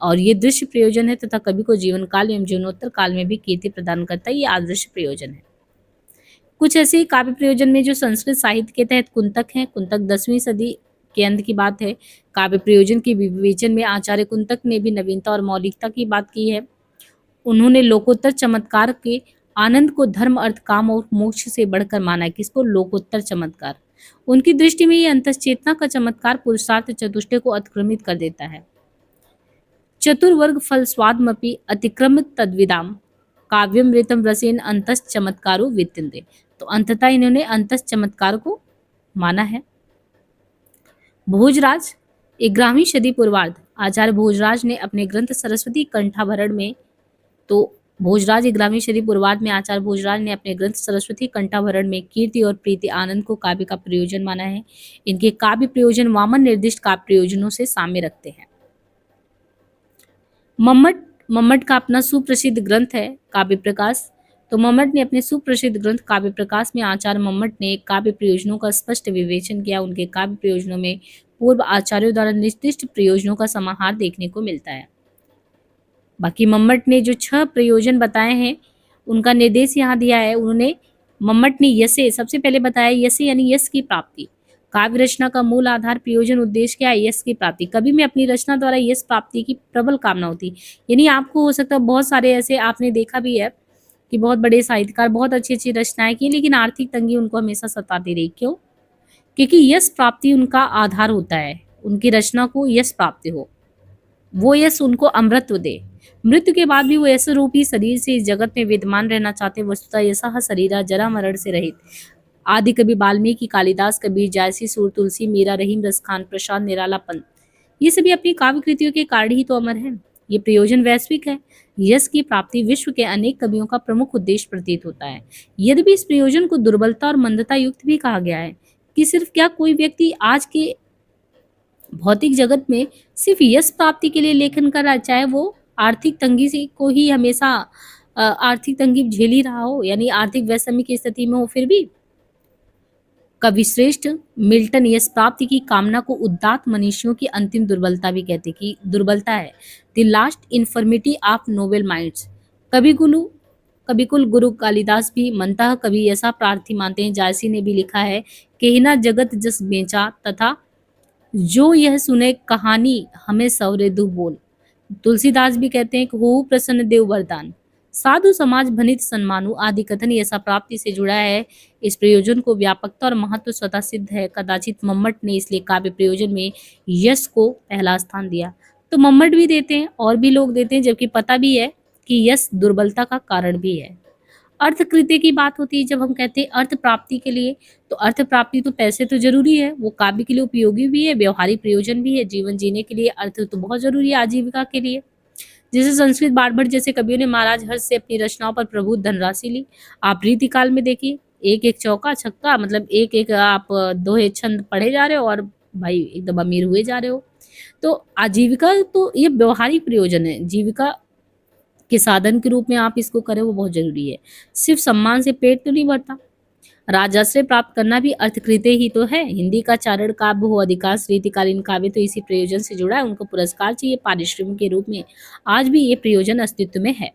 और ये दृश्य प्रयोजन है तथा कवि को जीवन काल एवं जीवनोत्तर काल में भी कीर्ति प्रदान करता है, ये अदृश्य प्रयोजन है। कुछ ऐसे काव्य प्रयोजन में जो संस्कृत साहित्य के तहत कुंतक हैं। कुंतक 10वीं सदी के अंत की बात है। काव्य प्रयोजन के विवेचन में आचार्य कुंतक ने भी नवीनता और मौलिकता की बात की है। उन्होंने लोकोत्तर चमत्कार के आनंद को धर्म अर्थ काम और मोक्ष से बढ़कर माना है। किसको? लोकोत्तर चमत्कार। उनकी दृष्टि में ये अंतश्चेतना का चमत्कार पुरुषार्थ चतुष्टय को अतिक्रमित कर देता है। चतुर्वर्ग फल स्वादमपि अतिक्रमित तद्विदाम काव्यमृतम रसेन अंतस चमत्कारो वित्यन्ते। तो अंततः इन्होंने अंतस चमत्कार को माना है। भोजराज 11वीं सदी पूर्वार्ध आचार्य भोजराज ने अपने ग्रंथ सरस्वती कंठाभरण में, तो भोजराज 11वीं सदी पूर्वार्ध में आचार्य भोजराज ने अपने ग्रंथ सरस्वती कंठाभरण में कीर्ति और प्रीति आनंद को काव्य का प्रयोजन माना है। इनके काव्य प्रयोजन वामन निर्दिष्ट काव्य प्रयोजनों से साम्य रखते हैं। मम्मट का अपना सुप्रसिद्ध ग्रंथ है काव्य प्रकाश। तो मम्मट ने अपने सुप्रसिद्ध ग्रंथ काव्य प्रकाश में आचार्य मम्मट ने काव्य प्रयोजनों का स्पष्ट विवेचन किया। उनके काव्य प्रयोजनों में पूर्व आचार्यों द्वारा निर्दिष्ट प्रयोजनों का समाहार देखने को मिलता है। बाकी मम्मट ने जो 6 प्रयोजन बताए हैं उनका निर्देश यहाँ दिया है। उन्होंने मम्मट ने यसे सबसे पहले बताया, यसे यानी यश की प्राप्ति। काव्य रचना का मूल आधार प्रयोजन उद्देश्य क्या है? यश की प्राप्ति। कभी में अपनी रचना द्वारा यश प्राप्ति की प्रबल कामना होती, यानी आपको हो सकता है बहुत सारे ऐसे आपने देखा भी है कि बहुत बड़े साहित्यकार बहुत अच्छी अच्छी रचनाएं की, लेकिन आर्थिक तंगी उनको हमेशा सताती रही। क्यों? क्योंकि यश प्राप्ति उनका आधार होता है, उनकी रचना को यश प्राप्ति हो, वो यश उनको अमृतत्व दे। मृत्यु के बाद भी वो यश रूपी शरीर से इस जगत में विद्यमान रहना चाहते। वस्तुतः यशः शरीरा जरा मरण से रहित। आदि कवि वाल्मीकि, कालिदास, कबीर, जायसी, सूर, तुलसी, मीरा, रहीम, रसखान, प्रसाद, निराला, पंत, ये सभी अपनी काव्य कृतियों के कारण ही तो अमर हैं। ये प्रयोजन वैश्विक है। यश की प्राप्ति विश्व के अनेक कवियों का प्रमुख उद्देश्य प्रतीत होता है। यद्यपि इस प्रयोजन को दुर्बलता और मंदता युक्त भी कहा गया है कि सिर्फ क्या कोई व्यक्ति आज के भौतिक जगत में सिर्फ यश प्राप्ति के लिए लेखन कर रहा है, चाहे वो आर्थिक तंगी से को ही हमेशा आर्थिक तंगी झेल ही रहा हो, यानी आर्थिक वैषम्य की स्थिति में हो, फिर भी कवि श्रेष्ठ मिल्टन यश प्राप्ति की कामना को उदात्त मनुष्यों की अंतिम दुर्बलता भी कहते कि दुर्बलता है, the last infirmity of noble minds. कविकुल गुरु कालिदास भी मनतः कवि ऐसा प्रार्थी मानते हैं। जायसी ने भी लिखा है कि ना जगत जस बेचा तथा जो यह सुने कहानी हमें सवरे दु बोल। तुलसीदास भी कहते हैं कि हो प्रसन्न देव वरदान। साधु समाज भनित सन्मानु आदि कथन ऐसा प्राप्ति से जुड़ा है। इस प्रयोजन को व्यापकता और महत्व स्वतः सिद्ध है। कदाचित मम्मट ने इसलिए काव्य प्रयोजन में यश को पहला स्थान दिया। तो मम्मट भी देते हैं और भी लोग देते हैं, जबकि पता भी है कि यश दुर्बलता का कारण भी है। अर्थ कृत्य की बात होती है जब हम कहते हैं अर्थ प्राप्ति के लिए, तो अर्थ प्राप्ति तो पैसे तो जरूरी है, वो काव्य के लिए उपयोगी भी है, व्यवहारिक प्रयोजन भी है। जीवन जीने के लिए अर्थ तो बहुत जरूरी है, आजीविका के लिए। जैसे संस्कृत बारभट जैसे कवियों ने महाराज हर्ष से अपनी रचनाओं पर प्रभुत धनराशि ली। आप रीतिकाल में देखिए, एक एक चौका छक्का, मतलब एक एक आप दोहे छंद पढ़े जा रहे हो और भाई एकदम अमीर हुए जा रहे हो। तो आजीविका तो ये व्यवहारिक प्रयोजन है, जीविका के साधन के रूप में आप इसको करें, वो बहुत जरूरी है। सिर्फ सम्मान से पेट तो नहीं भरता। राजस्व प्राप्त करना भी अर्थकृत्य ही तो है। हिंदी का चारण काव्य हो, अधिकांश रीतिकालीन काव्य तो इसी प्रयोजन से जुड़ा है। उनको पुरस्कार चाहिए पारिश्रमिक के रूप में। आज भी ये प्रयोजन अस्तित्व में है।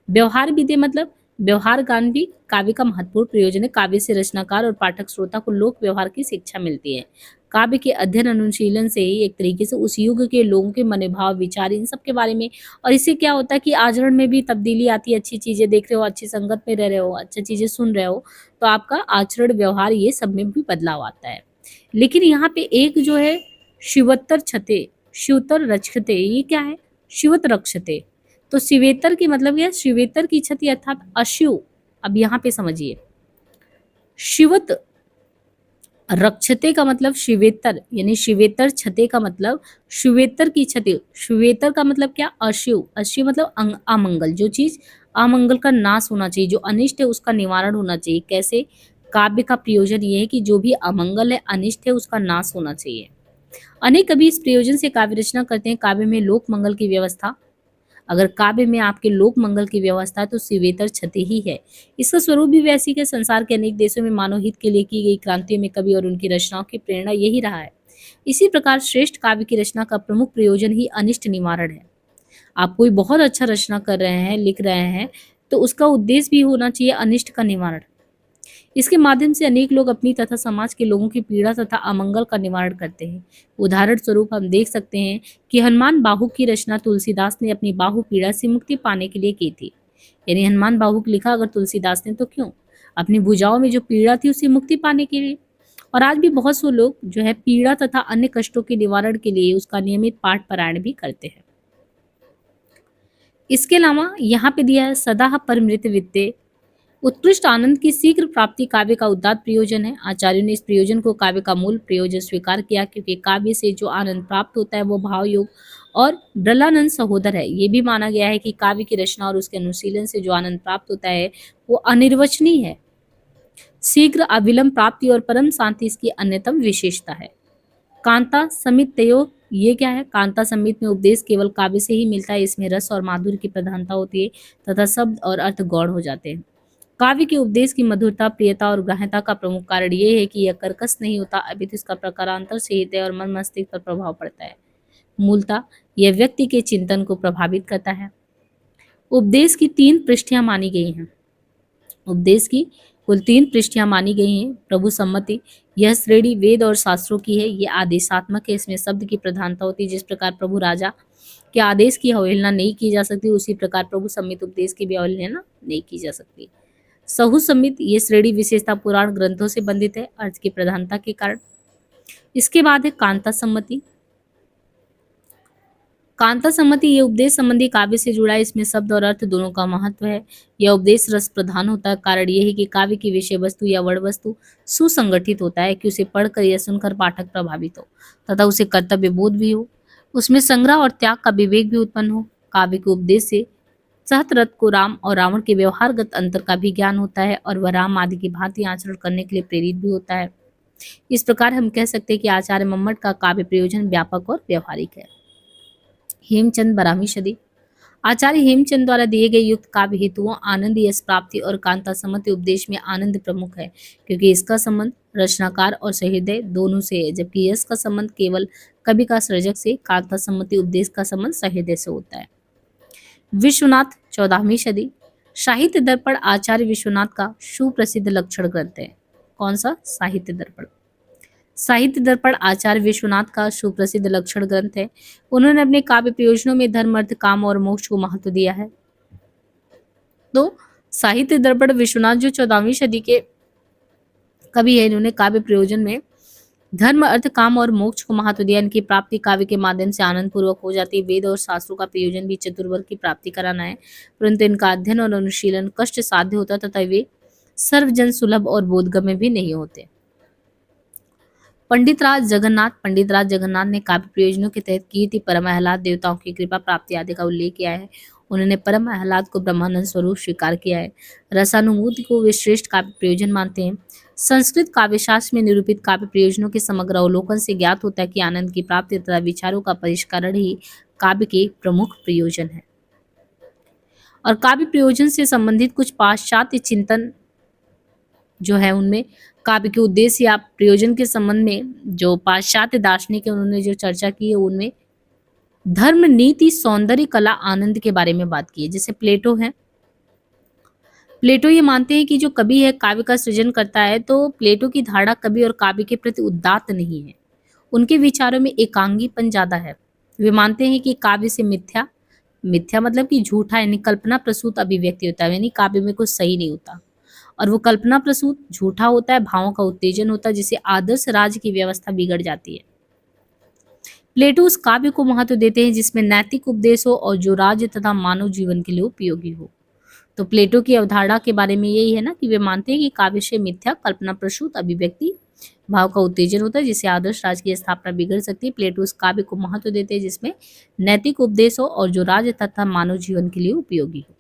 व्यवहार विधि मतलब व्यवहार गान भी काव्य का महत्वपूर्ण प्रयोजन है। काव्य से रचनाकार और पाठक श्रोता को लोक व्यवहार की शिक्षा मिलती है। काव्य के अध्ययन अनुशीलन से ही एक तरीके से उस युग के लोगों के मनोभाव विचार इन सब के बारे में, और इससे क्या होता है कि आचरण में भी तब्दीली आती है। अच्छी चीजें देख रहे हो, अच्छी संगत में रह रहे हो, अच्छी चीजें सुन रहे हो, तो आपका आचरण व्यवहार ये सब में भी बदलाव आता है। लेकिन यहाँ पे एक जो है शिवोत्तर छते, शिवतर रक्षते, ये क्या है? शिवत रक्षते। तो शिवेतर की मतलब यह शिवेतर की क्षति अर्थात अशिव। अब यहाँ पे समझिए, शिवत रक्षते का मतलब शिवेतर, यानी शिवेतर छते का मतलब शिवेतर की क्षति। शिवेतर का मतलब क्या? अशिव। अशिव मतलब अमंगल, जो चीज अमंगल का नाश होना चाहिए, जो अनिष्ट है उसका निवारण होना चाहिए। कैसे? काव्य का प्रयोजन ये है कि जो भी अमंगल है, अनिष्ट है, उसका नाश होना चाहिए। अनेक कवि इस प्रयोजन से काव्य रचना करते हैं। काव्य में लोक मंगल की व्यवस्था, अगर काव्य में आपके लोक मंगल की व्यवस्था है तो शिवेतर क्षति ही है। इसका स्वरूप भी वैसी के संसार के अनेक देशों में मानव हित के लिए की गई क्रांतियों में कवि और उनकी रचनाओं की प्रेरणा यही रहा है। इसी प्रकार श्रेष्ठ काव्य की रचना का प्रमुख प्रयोजन ही अनिष्ट निवारण है। आप कोई बहुत अच्छा रचना कर रहे हैं, लिख रहे हैं, तो उसका उद्देश्य भी होना चाहिए अनिष्ट का निवारण। इसके माध्यम से अनेक लोग अपनी तथा समाज के लोगों की पीड़ा तथा अमंगल का निवारण करते हैं। उदाहरण स्वरूप हम देख सकते हैं कि हनुमान बाहु की रचना तुलसीदास ने अपनी बाहु पीड़ा से मुक्ति पाने के लिए की थी। यानी हनुमान बाहु लिखा अगर तुलसीदास ने तो क्यों, अपनी भुजाओं में जो पीड़ा थी उससे मुक्ति पाने के लिए। और आज भी बहुत से लोग जो है पीड़ा तथा अन्य कष्टों के निवारण के लिए उसका नियमित पाठ पारायण भी करते हैं। इसके अलावा यहाँ पे दिया है सदा परमृत वित्ते, उत्कृष्ट आनंद की शीघ्र प्राप्ति काव्य का उदात्त प्रयोजन है। आचार्यों ने इस प्रयोजन को काव्य का मूल प्रयोजन स्वीकार किया, क्योंकि काव्य से जो आनंद प्राप्त होता है वो भाव योग और ब्रह्मानंद सहोदर है। ये भी माना गया है कि काव्य की रचना और उसके अनुशीलन से जो आनंद प्राप्त होता है वो अनिर्वचनीय है। शीघ्र अविलंब प्राप्ति और परम शांति इसकी अन्यतम विशेषता है। कांता समित तयो, ये क्या है? कांता समित में उपदेश केवल काव्य से ही मिलता है। इसमें रस और माधुर्य की प्रधानता होती है तथा शब्द और अर्थ गौण हो जाते हैं। काव्य के उपदेश की मधुरता, प्रियता और ग्राह्यता का प्रमुख कारण ये है कि यह कर्कश नहीं होता, अपितु इसका प्रकारांतर से हृदय और मन मस्तिष्क पर प्रभाव पड़ता है। मूलतः यह व्यक्ति के चिंतन को प्रभावित करता है। उपदेश की 3 पृष्ठियां मानी गई हैं। उपदेश की कुल 3 पृष्ठियां मानी गई हैं। प्रभु सम्मति, यह श्रेणी वेद और शास्त्रों की है। यह आदेशात्मक है, इसमें शब्द की प्रधानता होती है। जिस प्रकार प्रभु राजा के आदेश की अवहेलना नहीं की जा सकती, उसी प्रकार प्रभु सम्मित उपदेश की भी अवहेलना नहीं की जा सकती। सहु सम्मित, ये श्रेणी विशेषता पुराण ग्रंथों से बंधित है, अर्थ की प्रधानता के कारण। इसके बाद है कांता सम्मति। कांता सम्मति ये उपदेश संबंधी काव्य से जुड़ा है। इसमें शब्द और अर्थ दोनों का महत्व है। यह उपदेश रस प्रधान होता है। कारण यह है कि काव्य की विषय वस्तु या वर्ण वस्तु सुसंगठित होता है कि उसे पढ़कर या सुनकर पाठक प्रभावित हो तथा उसे कर्तव्य बोध भी हो, उसमें संग्रह और त्याग का विवेक भी उत्पन्न हो। काव्य के उपदेश से सहस्त्ररथ को राम और रावण के व्यवहारगत अंतर का भी ज्ञान होता है और वह राम आदि की भांति आचरण करने के लिए प्रेरित भी होता है। इस प्रकार हम कह सकते हैं कि आचार्य मम्मट का काव्य प्रयोजन व्यापक और व्यवहारिक है। हेमचंद बरामी सदी, आचार्य हेमचंद द्वारा दिए गए युक्त काव्य हेतुओं आनंद यश प्राप्ति और कांता सम्मति उपदेश में आनंद प्रमुख है, क्योंकि इसका संबंध रचनाकार और सहृदय दोनों से है, जबकि यश का संबंध केवल कवि का सृजक से, कांता सम्मति उपदेश का संबंध सहृदय से होता है। विश्वनाथ 14वीं सदी, साहित्य दर्पण आचार्य विश्वनाथ का सुप्रसिद्ध लक्षण ग्रंथ है। कौन सा? साहित्य दर्पण। साहित्य दर्पण आचार्य विश्वनाथ का सुप्रसिद्ध लक्षण ग्रंथ है। उन्होंने अपने काव्य प्रयोजनों में धर्म, अर्थ, काम और मोक्ष को महत्व दिया है। तो साहित्य दर्पण विश्वनाथ जो 14वीं सदी के कवि है, इन्होंने काव्य प्रयोजन में धर्म, अर्थ, काम और मोक्ष को महत्व दिया। इनकी प्राप्ति काव्य के माध्यम से आनंद पूर्वक हो जाती है। वेद और शास्त्रों का प्रयोजन भी चतुर्वर्ग की प्राप्ति कराना है, परंतु इनका अध्ययन और अनुशीलन कष्ट साध्य होता तथा वे सर्वजन सुलभ और बोधगम्य भी नहीं होते। पंडित राज जगन्नाथ ने काव्य प्रयोजनों के तहत कीर्ति, परम आह्लाद, देवताओं की कृपा प्राप्ति आदि का उल्लेख किया है। उन्होंने परम आह्लाद को ब्रह्मानंद स्वरूप स्वीकार किया है। रसानुभूति को वे श्रेष्ठ काव्य प्रयोजन मानते हैं। संस्कृत काव्यशास्त्र में निरूपित काव्य प्रयोजनों के समग्र अवलोकन से ज्ञात होता है कि आनंद की प्राप्ति तथा विचारों का परिष्करण ही काव्य के प्रमुख प्रयोजन है। और काव्य प्रयोजन से संबंधित कुछ पाश्चात्य चिंतन जो है उनमें काव्य के उद्देश्य या प्रयोजन के संबंध में जो पाश्चात्य दार्शनिक है उन्होंने जो चर्चा की है, उनमें धर्म, नीति, सौंदर्य, कला, आनंद के बारे में बात की है। जैसे प्लेटो है, प्लेटो ये मानते हैं कि जो कवि है काव्य का सृजन करता है, तो प्लेटो की धारणा कवि और काव्य के प्रति उदात्त नहीं है। उनके विचारों में एकांगीपन ज्यादा है। वे मानते हैं कि काव्य से मिथ्या मतलब कि झूठा यानी कल्पना प्रसूत अभिव्यक्ति होता है, यानी काव्य में कुछ सही नहीं होता और वो कल्पना प्रसूत झूठा होता है, भावों का उत्तेजन होता है, जिससे आदर्श राज्य की व्यवस्था बिगड़ जाती है। प्लेटो उस काव्य को महत्व देते हैं जिसमें नैतिक उपदेश हो और जो राज्य तथा मानव जीवन के लिए उपयोगी हो। तो प्लेटो की अवधारणा के बारे में यही है ना कि वे मानते हैं कि काव्य से मिथ्या, कल्पना प्रसूत अभिव्यक्ति, भाव का उत्तेजन होता है, जिससे आदर्श राज्य की स्थापना बिगड़ सकती है। प्लेटो उस काव्य को महत्व देते हैं जिसमें नैतिक उपदेश हो और जो राज्य तथा मानव जीवन के लिए उपयोगी हो।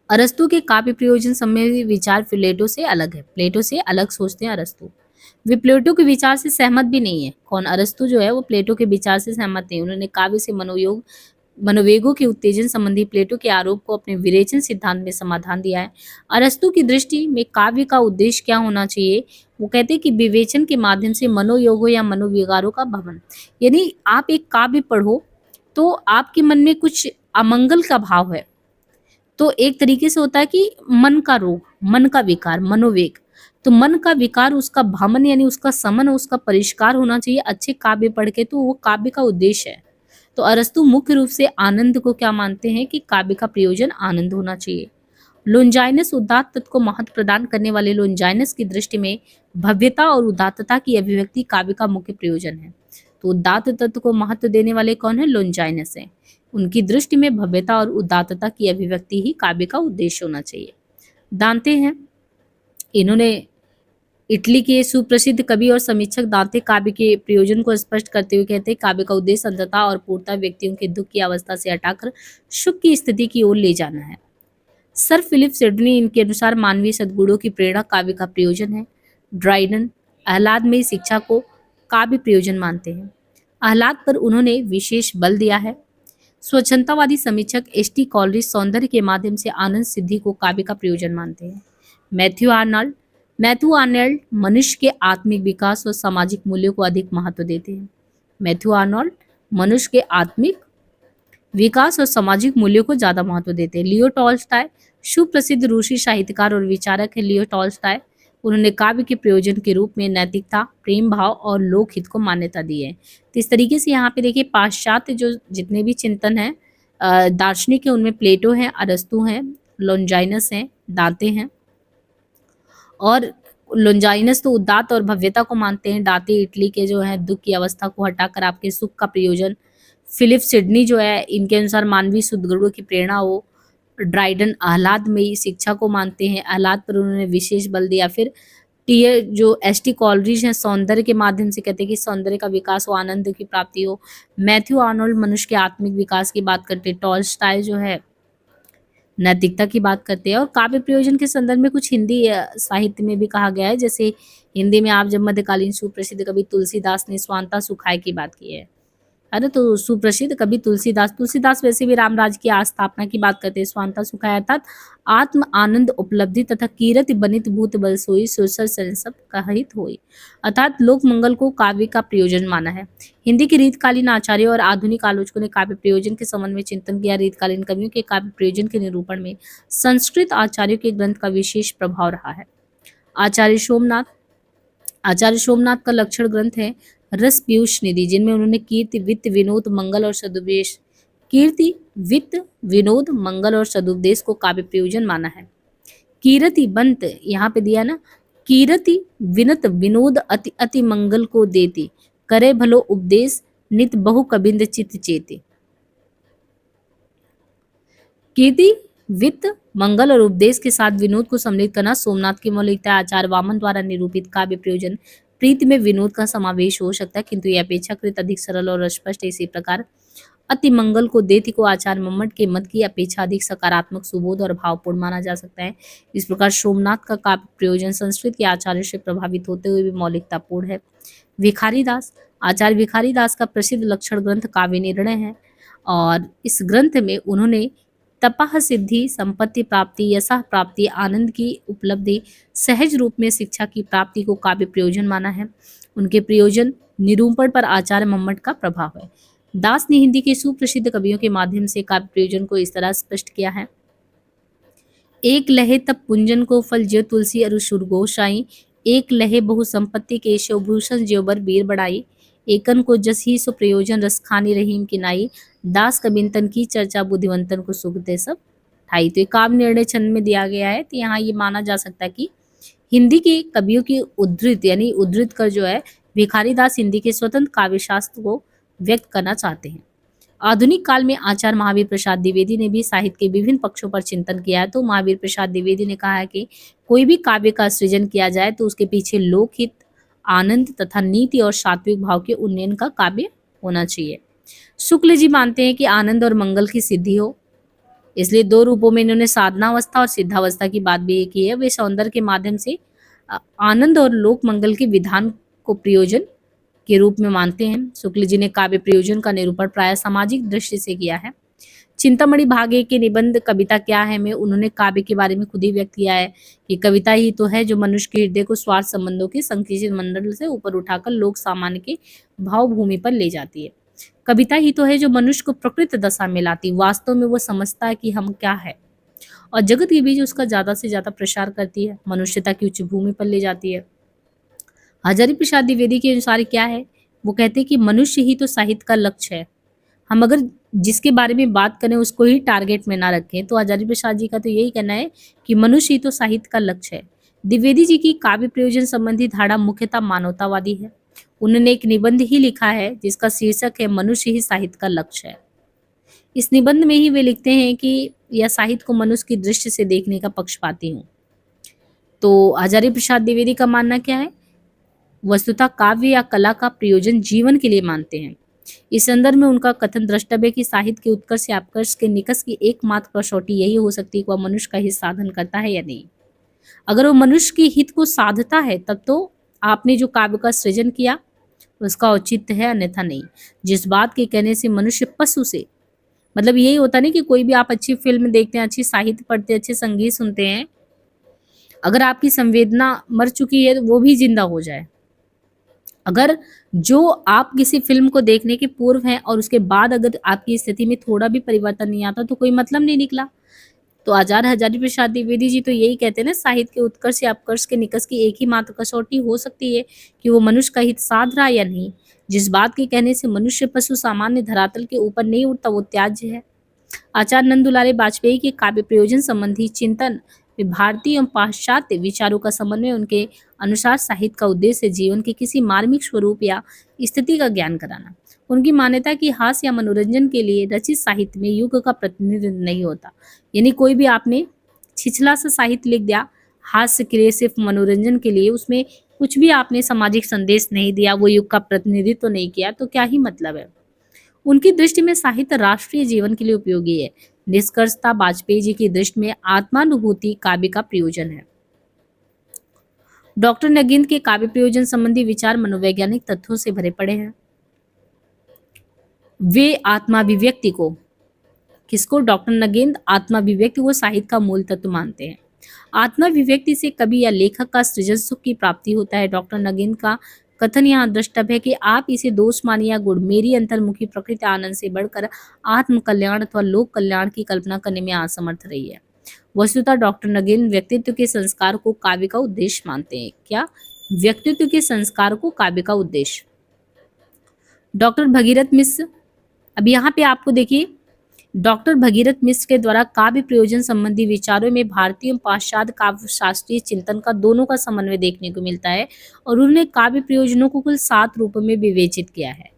अरस्तु के काव्य प्रयोजन संबंधी विचार प्लेटो से अलग है। प्लेटो से अलग सोचते हैं अरस्तु। वे प्लेटो के विचार से सहमत भी नहीं है। कौन? अरस्तु जो है वो प्लेटो के विचार से सहमत नहीं। उन्होंने काव्य से मनोवेगों के उत्तेजन संबंधी प्लेटो के आरोप को अपने विरेचन सिद्धांत में समाधान दिया है। अरस्तु की दृष्टि में काव्य का उद्देश्य क्या होना चाहिए? वो कहते हैं कि विवेचन के माध्यम से मनोयोगों या मनोविकारों का भवन। यानी आप एक काव्य पढ़ो तो आपके मन में कुछ अमंगल का भाव है, तो एक तरीके से होता है कि मन का रोग, मन का विकार, मनोवेग। तो मन का विकार, उसका भमन यानी उसका समन, उसका परिष्कार होना चाहिए अच्छे काव्य पढ़ के, तो वो काव्य का उद्देश्य है। तो अरस्तु मुख्य रूप से आनंद को क्या मानते हैं कि काव्य का प्रयोजन आनंद होना चाहिए। लोन्जाइनस, उदात्त तत्व को महत्व प्रदान करने वाले लोन्जाइनस की दृष्टि में भव्यता और उदात्तता की अभिव्यक्ति काव्य का मुख्य प्रयोजन है। तो उदात्त तत्व को महत्व देने वाले कौन है? लोन्जाइनस है। उनकी दृष्टि में भव्यता और उदात्तता की अभिव्यक्ति ही काव्य का उद्देश्य होना चाहिए। दांते हैं, इन्होंने इटली के सुप्रसिद्ध कवि और समीक्षक दांते काव्य के प्रयोजन को स्पष्ट करते हुए कहते हैं काव्य का उद्देश्य अंतता और पूर्णता व्यक्तियों के दुख की अवस्था से हटाकर सुख की स्थिति की ओर ले जाना है। सर फिलिप सिडनी, इनके अनुसार मानवीय सद्गुणों की प्रेरणा काव्य का प्रयोजन है। ड्राइडन आह्लाद में शिक्षा को काव्य प्रयोजन मानते हैं। आह्लाद पर उन्होंने विशेष बल दिया है। स्वच्छंदतावादी समीक्षक एस.टी. कॉलरिज सौंदर्य के माध्यम से आनंद सिद्धि को काव्य का प्रयोजन मानते हैं। मैथ्यू आर्नल्ड मनुष्य के आत्मिक विकास और सामाजिक मूल्यों को अधिक महत्व देते हैं। मैथ्यू आर्नल्ड मनुष्य के आत्मिक विकास और सामाजिक मूल्यों को ज्यादा महत्व देते हैं। लियो टॉल्स्टॉय सुप्रसिद्ध रूसी साहित्यकार और विचारक है। लियो टॉल्स्टॉय, उन्होंने काव्य के प्रयोजन के रूप में नैतिकता, प्रेम भाव और लोकहित को मान्यता दी है। तो इस तरीके से यहाँ पे देखिए पाश्चात्य जो जितने भी चिंतन है दार्शनिक है, उनमें प्लेटो है, अरस्तु हैं, लोन्जाइनस हैं, दांते हैं। और लोन्जाइनस तो उदात्त और भव्यता को मानते हैं। दांते इटली के जो है दुख की अवस्था को हटाकर आपके सुख का प्रयोजन। फिलिप सिडनी जो है, इनके अनुसार मानवीय सद्गुणों की प्रेरणा हो। ड्राइडन आह्लाद में शिक्षा को मानते हैं, आह्लाद पर उन्होंने विशेष बल दिया। फिर टीए जो एस.टी. कॉलरिज हैं, सौंदर्य के माध्यम से कहते हैं कि सौंदर्य का विकास हो, आनंद की प्राप्ति हो। मैथ्यू आर्नोल्ड मनुष्य के आत्मिक विकास की बात करते हैं। टॉल्स्टॉय जो है नैतिकता की बात करते हैं। और काव्य प्रयोजन के संदर्भ में कुछ हिंदी साहित्य में भी कहा गया है, जैसे हिंदी में आप जब मध्यकालीन सुप्रसिद्ध कवि तुलसीदास ने स्वांता सुखाय की बात की है ना, तो सुप्रसिद्ध कवि तुलसीदास वैसे भी रामराज की स्थापना की बात करते हैं। स्वांता सुखाय अर्थात आत्म आनंद उपलब्धि तथा कीरति बनित भूत बल सोई सुरसर सब कहित होई, अर्थात लोक मंगल को काव्य का प्रयोजन माना है। हिंदी के रीतकालीन आचार्यों और आधुनिक आलोचकों ने काव्य प्रयोजन के संबंध में चिंतन किया। रीतकालीन कवियों के काव्य प्रयोजन के निरूपण में संस्कृत आचार्यों के ग्रंथ का विशेष प्रभाव रहा है। आचार्य सोमनाथ का लक्षण ग्रंथ है रस पीयूष निधि, जिनमें उन्होंने कीर्ति, वित्त, विनोद, मंगल और सदुपदेश को काव्य प्रयोजन माना है। कीरति बंत यहाँ पे दिया ना, कीरति विनत विनोद अति अति मंगल को देती, करे भलो उपदेश नित बहु कबिंद चित चेते। कीर्ति, वित्त, मंगल और उपदेश के साथ विनोद को सम्मिलित करना सोमनाथ की मौलिकता है। आचार्य वामन द्वारा निरूपित काव्य प्रयोजन प्रीति में विनोद का समावेश हो सकता है, किंतु यह अपेक्षाकृत अधिक सरल और स्पष्ट है। इसी प्रकार अति मंगल को देती को आचार्य मम्मट के मत की अपेक्षा अधिक सकारात्मक, सुबोध और भावपूर्ण माना जा सकता है। इस प्रकार सोमनाथ का काव्य प्रयोजन संस्कृत के आचार्य से प्रभावित होते हुए भी मौलिकतापूर्ण है। आचार्य भिखारी दास का प्रसिद्ध लक्षण ग्रंथ काव्य निर्णय है, और इस ग्रंथ में उन्होंने तपः सिद्धि, संपत्ति प्राप्ति, यशः प्राप्ति, आनंद की उपलब्धि, सहज रूप में शिक्षा की प्राप्ति को काव्य प्रयोजन माना है। उनके प्रयोजन निरूपण पर आचार्य मम्मट का प्रभाव है। दास ने हिंदी के सुप्रसिद्ध कवियों के माध्यम से काव्य प्रयोजन को इस तरह स्पष्ट किया है। एक लहे तब पुंजन को फल ज्यो तुलसी अरु सुरगोशाई, एक लहे बहु संपत्ति केशव भूषण ज्योबर वीर बढ़ाई, एकन को जस ही सो प्रयोजन रस खानी रहीम की नाई, दास कबिंतन की चर्चा बुद्धिवंतन को सुख दे सब ठाई। तो काव्य निर्णय छंद में दिया गया है। तो यहाँ ये माना जा सकता है कि हिंदी के कवियों की उद्धृत कर जो है भिखारी दास हिंदी के स्वतंत्र काव्य शास्त्र को व्यक्त करना चाहते हैं। आधुनिक काल में आचार्य महावीर प्रसाद द्विवेदी ने भी साहित्य के विभिन्न पक्षों पर चिंतन किया है। तो महावीर प्रसाद द्विवेदी ने कहा है कि कोई भी काव्य का सृजन किया जाए तो उसके पीछे लोकहित, आनंद तथा नीति और सात्विक भाव के उन्नयन का काव्य होना चाहिए। शुक्ल जी मानते हैं कि आनंद और मंगल की सिद्धि हो, इसलिए दो रूपों में इन्होंने साधनावस्था और सिद्धावस्था की बात भी की है। वे सौंदर्य के माध्यम से आनंद और लोक मंगल के विधान को प्रयोजन के रूप में मानते हैं। शुक्ल जी ने काव्य प्रयोजन का निरूपण प्राय सामाजिक दृष्टि से किया है। चिंतामणि भाग 1 के निबंध कविता क्या है में उन्होंने काव्य के बारे में खुद ही व्यक्त किया है कि कविता ही तो है जो मनुष्य के हृदय को स्वार्थ संबंधों के संकुचित मंडल से ऊपर उठाकर लोक सामान्य के भाव भूमि पर ले जाती है। कविता ही तो है जो मनुष्य को प्रकृत दशा में लाती, वास्तव में वो समझता है कि हम क्या है, और जगत के बीच उसका ज्यादा से ज्यादा प्रसार करती है, मनुष्यता की उच्च भूमि पर ले जाती है। हजारी प्रसाद द्विवेदी के अनुसार क्या है, वो कहते हैं कि मनुष्य ही तो साहित्य का लक्ष्य है। हम अगर जिसके बारे में बात करें उसको ही टारगेट में ना रखें, तो हजारी प्रसाद जी का तो यही कहना है कि मनुष्य ही तो साहित्य का लक्ष्य है। द्विवेदी जी की काव्य प्रयोजन संबंधी धारणा मुख्यतः मानवतावादी है। उन्होंने एक निबंध ही लिखा है जिसका शीर्षक है मनुष्य ही साहित्य का लक्ष्य है। इस निबंध में ही वे लिखते हैं कि यह साहित्य को मनुष्य की दृष्टि से देखने का पक्षपाती हूँ। तो हजारी प्रसाद द्विवेदी का मानना क्या है, वस्तुतः काव्य या कला का प्रयोजन जीवन के लिए मानते हैं। इस संदर्भ में उनका कथन द्रष्टव्य कि साहित्य के उत्कर्ष या अपकर्ष के निकष की एकमात्र कसौटी यही हो सकती है कि वह मनुष्य का हित साधन करता है या नहीं। अगर वो मनुष्य के हित को साधता है तब तो आपने जो काव्य का सृजन किया उसका औचित्य है, अन्यथा नहीं। जिस बात के कहने से मनुष्य पशु से, मतलब यही होता नहीं कि कोई भी आप अच्छी फिल्म देखते हैं, अच्छी साहित्य पढ़ते हैं, अच्छे संगीत सुनते हैं, अगर आपकी संवेदना मर चुकी है तो वो भी जिंदा हो जाए। अगर जो आप किसी फिल्म को देखने के पूर्व हैं और उसके बाद अगर आपकी स्थिति में थोड़ा भी परिवर्तन नहीं आता तो कोई मतलब नहीं निकला। तो आचार्य हजारी प्रसाद द्विवेदी जी तो यही कहते हैं ना, साहित्य के उत्कर्ष या अपकर्ष के निकष की एक ही मात्र कसौटी हो सकती है कि वो मनुष्य का हित साध रहा या नहीं। जिस बात के कहने से मनुष्य पशु सामान्य धरातल के ऊपर नहीं उठता वो त्याज्य है। आचार्य नंद दुलारे वाजपेयी के काव्य प्रयोजन संबंधी चिंतन में भारतीय एवं पाश्चात्य विचारों का समन्वय, उनके अनुसार साहित्य का उद्देश्य जीवन के किसी मार्मिक स्वरूप या स्थिति का ज्ञान कराना। उनकी मान्यता कि हास्य या मनोरंजन के लिए रचित साहित्य में युग का प्रतिनिधित्व नहीं होता। यानी कोई भी आपने छिछला सा साहित्य लिख दिया हास्य के लिए, सिर्फ मनोरंजन के लिए, उसमें कुछ भी आपने सामाजिक संदेश नहीं दिया, वो युग का प्रतिनिधित्व नहीं किया, तो क्या ही मतलब है। उनकी दृष्टि में साहित्य राष्ट्रीय जीवन के लिए उपयोगी है। निष्कर्षता वाजपेयी जी की दृष्टि में आत्मानुभूति काव्य का प्रयोजन है। डॉक्टर नगेंद्र के काव्य प्रयोजन संबंधी विचार मनोवैज्ञानिक तथ्यों से भरे पड़े हैं। वे आत्माभिव्यक्ति को, किसको, डॉक्टर नगेंद्र आत्माभिव्यक्ति को साहित्य का मूल तत्व मानते हैं। आत्माभिव्यक्ति से कवि या लेखक का सृजन सुख की प्राप्ति होता है। डॉक्टर नगेंद्र का कथन यहाँ द्रष्टव्य है कि आप इसे दोष मानिए या गुण, मेरी अंतर्मुखी प्रकृति आनंद से बढ़कर आत्म कल्याण अथवा लोक कल्याण की कल्पना करने में असमर्थ रही है। वस्तुतः डॉक्टर नगेंद्र व्यक्तित्व के संस्कार को काव्य का उद्देश्य मानते हैं। क्या? व्यक्तित्व के संस्कार को काव्य का उद्देश्य। डॉक्टर भगीरथ मिश्र, अब यहाँ पे आपको देखिए, डॉक्टर भगीरथ मिश्र के द्वारा काव्य प्रयोजन संबंधी विचारों में भारतीय एवं पाश्चात्य काव्य शास्त्रीय चिंतन का दोनों का समन्वय देखने को मिलता है और उन्होंने काव्य प्रयोजनों को कुल 7 रूपों में विवेचित किया है।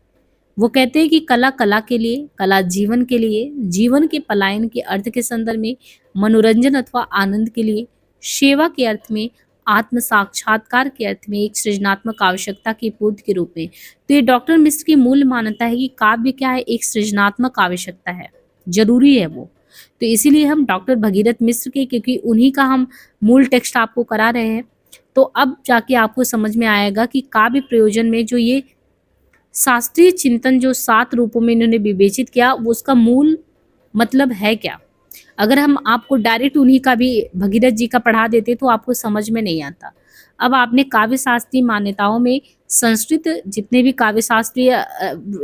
वो कहते हैं कि कला कला के लिए, कला जीवन के लिए, जीवन के पलायन के अर्थ के संदर्भ में, मनोरंजन अथवा आनंद के लिए, सेवा के अर्थ में, आत्म साक्षात्कार के अर्थ में, एक सृजनात्मक आवश्यकता की पूर्ति के रूप में। तो ये डॉक्टर मिश्र की मूल मान्यता है कि काव्य क्या है, एक सृजनात्मक आवश्यकता है, जरूरी है वो। तो इसीलिए हम डॉक्टर भगीरथ मिश्र के, क्योंकि उन्हीं का हम मूल टेक्स्ट आपको करा रहे हैं, तो अब जाके आपको समझ में आएगा कि काव्य प्रयोजन में जो ये शास्त्रीय चिंतन जो 7 रूपों में इन्होंने विवेचित किया, वो उसका मूल मतलब है क्या। अगर हम आपको डायरेक्ट उन्हीं का भी भगीरथ जी का पढ़ा देते तो आपको समझ में नहीं आता। अब आपने काव्य शास्त्रीय मान्यताओं में संस्कृत जितने भी काव्य शास्त्रीय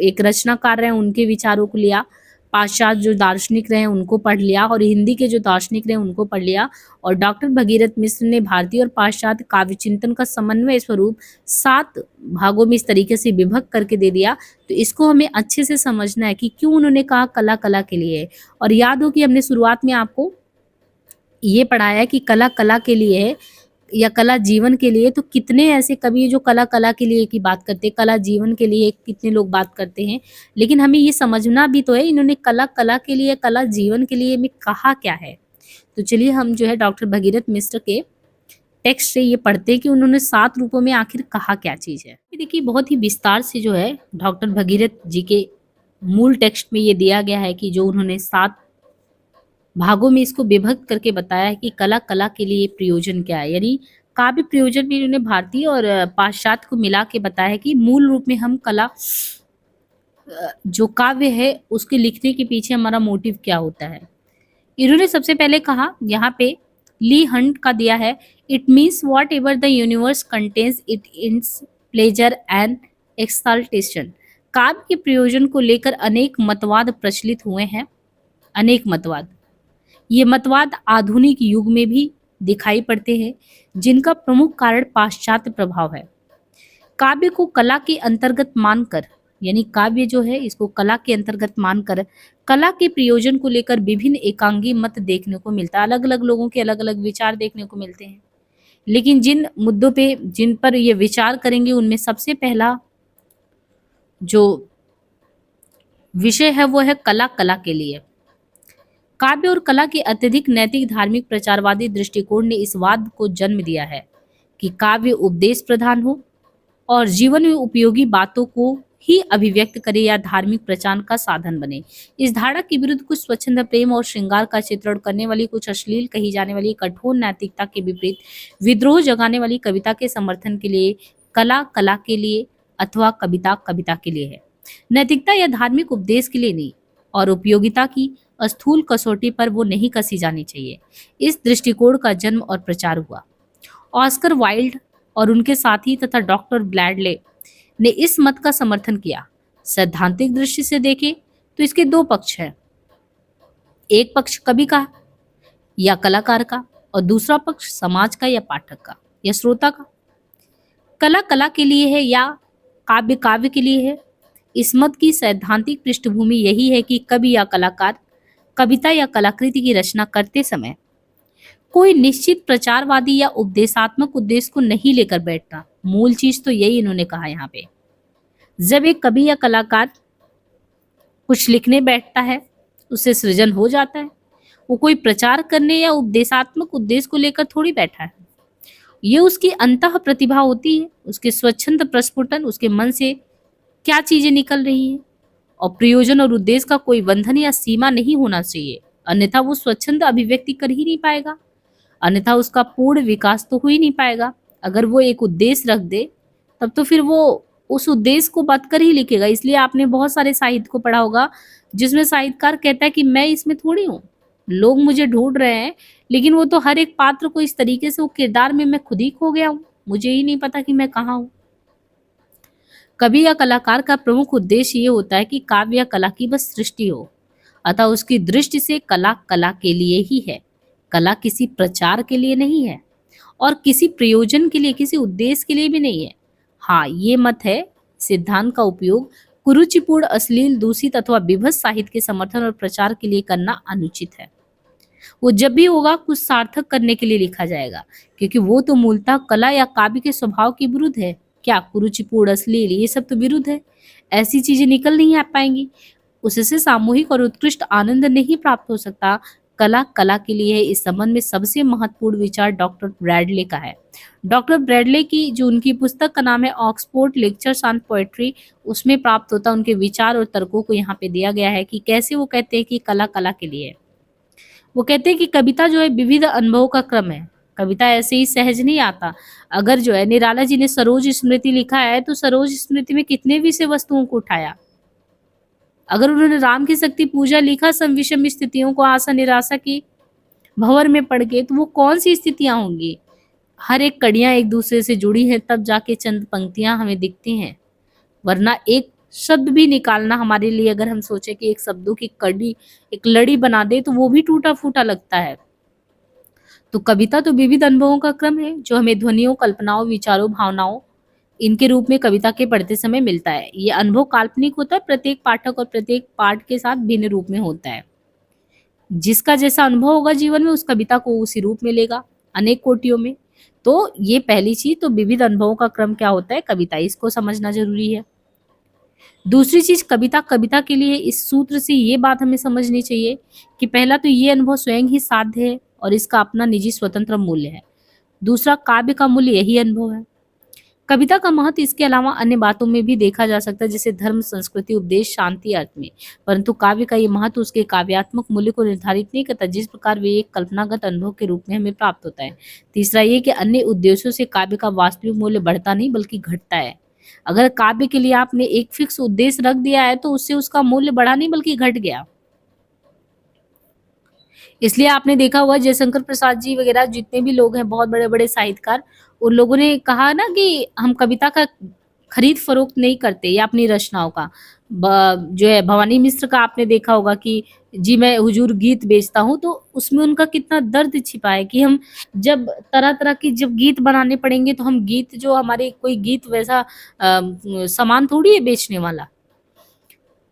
एक रचनाकार हैं उनके विचारों को लिया, पाश्चात्य जो दार्शनिक रहे उनको पढ़ लिया और हिंदी के जो दार्शनिक रहे उनको पढ़ लिया, और डॉक्टर भगीरथ मिश्र ने भारतीय और पाश्चात्य काव्य चिंतन का समन्वय स्वरूप 7 भागों में इस तरीके से विभक्त करके दे दिया। तो इसको हमें अच्छे से समझना है कि क्यों उन्होंने कहा कला कला के लिए है। और याद हो कि हमने शुरुआत में आपको ये पढ़ाया कि कला कला के लिए है या कला जीवन के लिए, तो कितने ऐसे कवि हैं जो कला कला के लिए की बात करते हैं, कला जीवन के लिए कितने लोग बात करते हैं। लेकिन हमें ये समझना भी तो है इन्होंने कला कला के लिए, कला जीवन के लिए में कहा क्या है। तो चलिए हम जो है डॉक्टर भगीरथ मिश्र के टेक्स्ट से ये पढ़ते हैं कि उन्होंने 7 रूपों में आखिर कहा क्या चीज़ है। देखिए बहुत ही विस्तार से जो है डॉक्टर भगीरथ जी के मूल टेक्स्ट में ये दिया गया है कि जो उन्होंने 7 भागों में इसको विभक्त करके बताया है कि कला कला के लिए प्रयोजन क्या है। यानी काव्य प्रयोजन भी इन्होंने भारतीय और पाश्चात्य को मिला के बताया है कि मूल रूप में हम कला जो काव्य है उसके लिखने के पीछे हमारा मोटिव क्या होता है। इन्होंने सबसे पहले कहा यहाँ पे ली हंट का दिया है, it means what ever the universe contains it it's pleasure and exaltation. काव्य के प्रयोजन को लेकर अनेक मतवाद प्रचलित हुए हैं। अनेक मतवाद, ये मतवाद आधुनिक युग में भी दिखाई पड़ते हैं, जिनका प्रमुख कारण पाश्चात्य प्रभाव है। काव्य को कला के अंतर्गत मानकर, यानी काव्य जो है इसको कला के अंतर्गत मानकर कला के प्रयोजन को लेकर विभिन्न एकांगी मत देखने को मिलता है। अलग अलग लोगों के अलग अलग विचार देखने को मिलते हैं, लेकिन जिन मुद्दों पे जिन पर ये विचार करेंगे उनमें सबसे पहला जो विषय है वो है कला। कला के लिए काव्य और कला के अत्यधिक नैतिक धार्मिक प्रचारवादी दृष्टिकोण ने इस वाद को जन्म दिया है कि काव्य उपदेश प्रधान हो और जीवन में उपयोगी बातों को ही अभिव्यक्त करे या धार्मिक प्रचार का साधन बने। इस धारणा के विरुद्ध कुछ स्वच्छंद प्रेम और श्रृंगार का चित्रण करने वाली, कुछ अश्लील कही जाने वाली, कठोर नैतिकता के विपरीत विद्रोह जगाने वाली कविता के समर्थन के लिए कला कला के लिए अथवा कविता कविता के लिए है, नैतिकता या धार्मिक उपदेश के लिए नहीं, और उपयोगिता की स्थूल कसौटी पर वो नहीं कसी जानी चाहिए। इस दृष्टिकोण का जन्म और प्रचार हुआ। ऑस्कर वाइल्ड और उनके साथी तथा डॉक्टर ब्रैडले ने इस मत का समर्थन किया। सैद्धांतिक दृष्टि से देखें तो इसके दो पक्ष हैं, एक पक्ष कवि का या कलाकार का और दूसरा पक्ष समाज का या पाठक का या श्रोता का। कला कला के लिए है या काव्य काव्य के लिए है। इस मत की सैद्धांतिक पृष्ठभूमि यही है कि कवि या कलाकार कविता या कलाकृति की रचना करते समय कोई निश्चित प्रचारवादी या उपदेशात्मक उद्देश्य को नहीं लेकर बैठना। मूल चीज तो यही इन्होंने कहा यहाँ पे। जब एक कवि या कलाकार कुछ लिखने बैठता है उससे सृजन हो जाता है, वो कोई प्रचार करने या उपदेशात्मक उद्देश्य को लेकर थोड़ी बैठा है। ये उसकी अंतः प्रतिभा होती है, उसके स्वच्छंद प्रस्फुटन, उसके मन से क्या चीजें निकल रही है, और प्रयोजन और उद्देश्य का कोई बंधन या सीमा नहीं होना चाहिए, अन्यथा वो स्वच्छंद अभिव्यक्ति कर ही नहीं पाएगा, अन्यथा उसका पूर्ण विकास तो हो ही नहीं पाएगा। अगर वो एक उद्देश्य रख दे तब तो फिर वो उस उद्देश्य को बत कर ही लिखेगा। इसलिए आपने बहुत सारे साहित्य को पढ़ा होगा जिसमें साहित्यकार कहता है कि मैं इसमें थोड़ी हूँ, लोग मुझे ढूंढ रहे हैं, लेकिन वो तो हर एक पात्र को इस तरीके से वो किरदार में मैं खुद ही खो गया हूँ, मुझे ही नहीं पता कि मैं कहाँ हूँ। कवि या कलाकार का प्रमुख उद्देश्य ये होता है कि काव्य या कला की बस सृष्टि हो, अतः उसकी दृष्टि से कला कला के लिए ही है, कला किसी प्रचार के लिए नहीं है और किसी प्रयोजन के लिए, किसी उद्देश्य के लिए भी नहीं है। हाँ, ये मत है, सिद्धांत का उपयोग कुरुचिपूर्ण, अश्लील, दूषित अथवा विभत्स साहित्य के समर्थन और प्रचार के लिए करना अनुचित है। वो जब भी होगा कुछ सार्थक करने के लिए लिखा जाएगा, क्योंकि वो तो मूलतः कला या काव्य के स्वभाव के विरुद्ध है। क्या कुरुचिपूर्ण, अश्लील, ये सब तो विरुद्ध है, ऐसी चीजें निकल नहीं आ पाएंगी, उससे सामूहिक और उत्कृष्ट आनंद नहीं प्राप्त हो सकता। कला कला के लिए है। इस संबंध में सबसे महत्वपूर्ण विचार डॉक्टर ब्रैडले का है। डॉक्टर ब्रैडले की जो उनकी पुस्तक का नाम है ऑक्सफोर्ड लेक्चर्स ऑन पोएट्री, उसमें प्राप्त होता उनके विचार और तर्कों को यहाँ पे दिया गया है कि कैसे वो कहते हैं कि कला कला के लिए है। वो कहते हैं कि कविता जो है विविध अनुभवों का क्रम है, कविता ऐसे ही सहज नहीं आता। अगर जो है निराला जी ने सरोज स्मृति लिखा है तो सरोज स्मृति में कितने विषय वस्तुओं को उठाया। अगर उन्होंने राम की शक्ति पूजा लिखा सम विषम स्थितियों को आशा निराशा की भंवर में पड़ के, तो वो कौन सी स्थितियां होंगी। हर एक कड़ियां एक दूसरे से जुड़ी हैं, तब जाके चंद पंक्तियां हमें दिखती हैं, वरना एक शब्द भी निकालना हमारे लिए, अगर हम सोचे कि एक शब्दों की कड़ी एक लड़ी बना दे तो वो भी टूटा फूटा लगता है। तो कविता तो विविध अनुभवों का क्रम है जो हमें ध्वनियों, कल्पनाओं, विचारों, भावनाओं इनके रूप में कविता के पढ़ते समय मिलता है। ये अनुभव काल्पनिक होता है, प्रत्येक पाठक और प्रत्येक पाठ के साथ भिन्न रूप में होता है। जिसका जैसा अनुभव होगा जीवन में उस कविता को उसी रूप में लेगा, अनेक कोटियों में। तो ये पहली चीज, तो विविध अनुभवों का क्रम क्या होता है कविता, इसको समझना जरूरी है। दूसरी चीज, कविता कविता के लिए इस सूत्र से ये बात हमें समझनी चाहिए कि पहला तो ये अनुभव स्वयं ही साध्य है और इसका अपना निजी स्वतंत्र मूल्य है। दूसरा, काव्य का मूल्य यही अनुभव है। कविता का महत्व इसके अलावा अन्य बातों में भी देखा जा सकता है, जैसे धर्म, संस्कृति, उपदेश, शांति अर्थ में। परंतु काव्य का ये महत्व उसके काव्यात्मक मूल्य को निर्धारित नहीं करता, जिस प्रकार वे एक कल्पनागत अनुभव के रूप में हमें प्राप्त होता है। तीसरा ये कि अन्य उद्देश्यों से काव्य का वास्तविक मूल्य बढ़ता नहीं बल्कि घटता है। अगर काव्य के लिए आपने एक फिक्स उद्देश्य रख दिया है तो उससे उसका मूल्य बढ़ा नहीं बल्कि घट गया। इसलिए आपने देखा होगा जयशंकर प्रसाद जी वगैरह जितने भी लोग हैं बहुत बड़े-बड़े साहित्यकार, उन लोगों ने कहा ना कि हम कविता का खरीद फरोख्त नहीं करते या अपनी रचनाओं का। जो है भवानी मिश्र का आपने देखा होगा कि जी मैं हुजूर गीत बेचता हूँ, तो उसमें उनका कितना दर्द छिपा है कि हम जब तरह-तरह की जब गीत बनाने पड़ेंगे तो हम गीत जो हमारे कोई गीत वैसा सामान थोड़ी है बेचने वाला।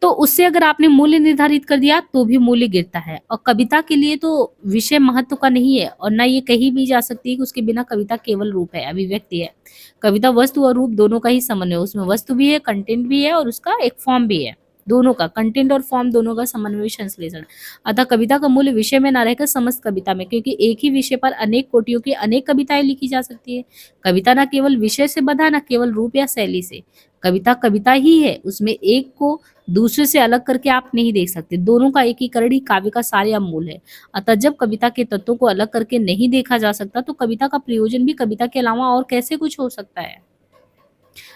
तो उससे अगर आपने मूल्य निर्धारित कर दिया तो भी मूल्य गिरता है। और कविता के लिए तो विषय महत्व का नहीं है और ना ये कही भी जा सकती है कि उसके बिना कविता केवल रूप है, अभिव्यक्ति है। कविता वस्तु और रूप दोनों का ही समन्वय है, उसमें वस्तु भी है, कंटेंट भी है और उसका एक फॉर्म भी है। दोनों का कंटेंट और फॉर्म दोनों का समन्वय संश्लेषण। अतः कविता का मूल्य विषय में ना रहकर समस्त कविता में, क्योंकि एक ही विषय पर अनेक कोटियों की अनेक कविताएं लिखी जा सकती है। कविता ना केवल विषय से बंधा, ना केवल रूप या शैली से। कविता कविता ही है, उसमें एक को दूसरे से अलग करके आप नहीं देख सकते। दोनों का एकीकरण ही काव्य का सार मूल है। अतः जब कविता के तत्वों को अलग करके नहीं देखा जा सकता तो कविता का प्रयोजन भी कविता के अलावा और कैसे कुछ हो सकता है।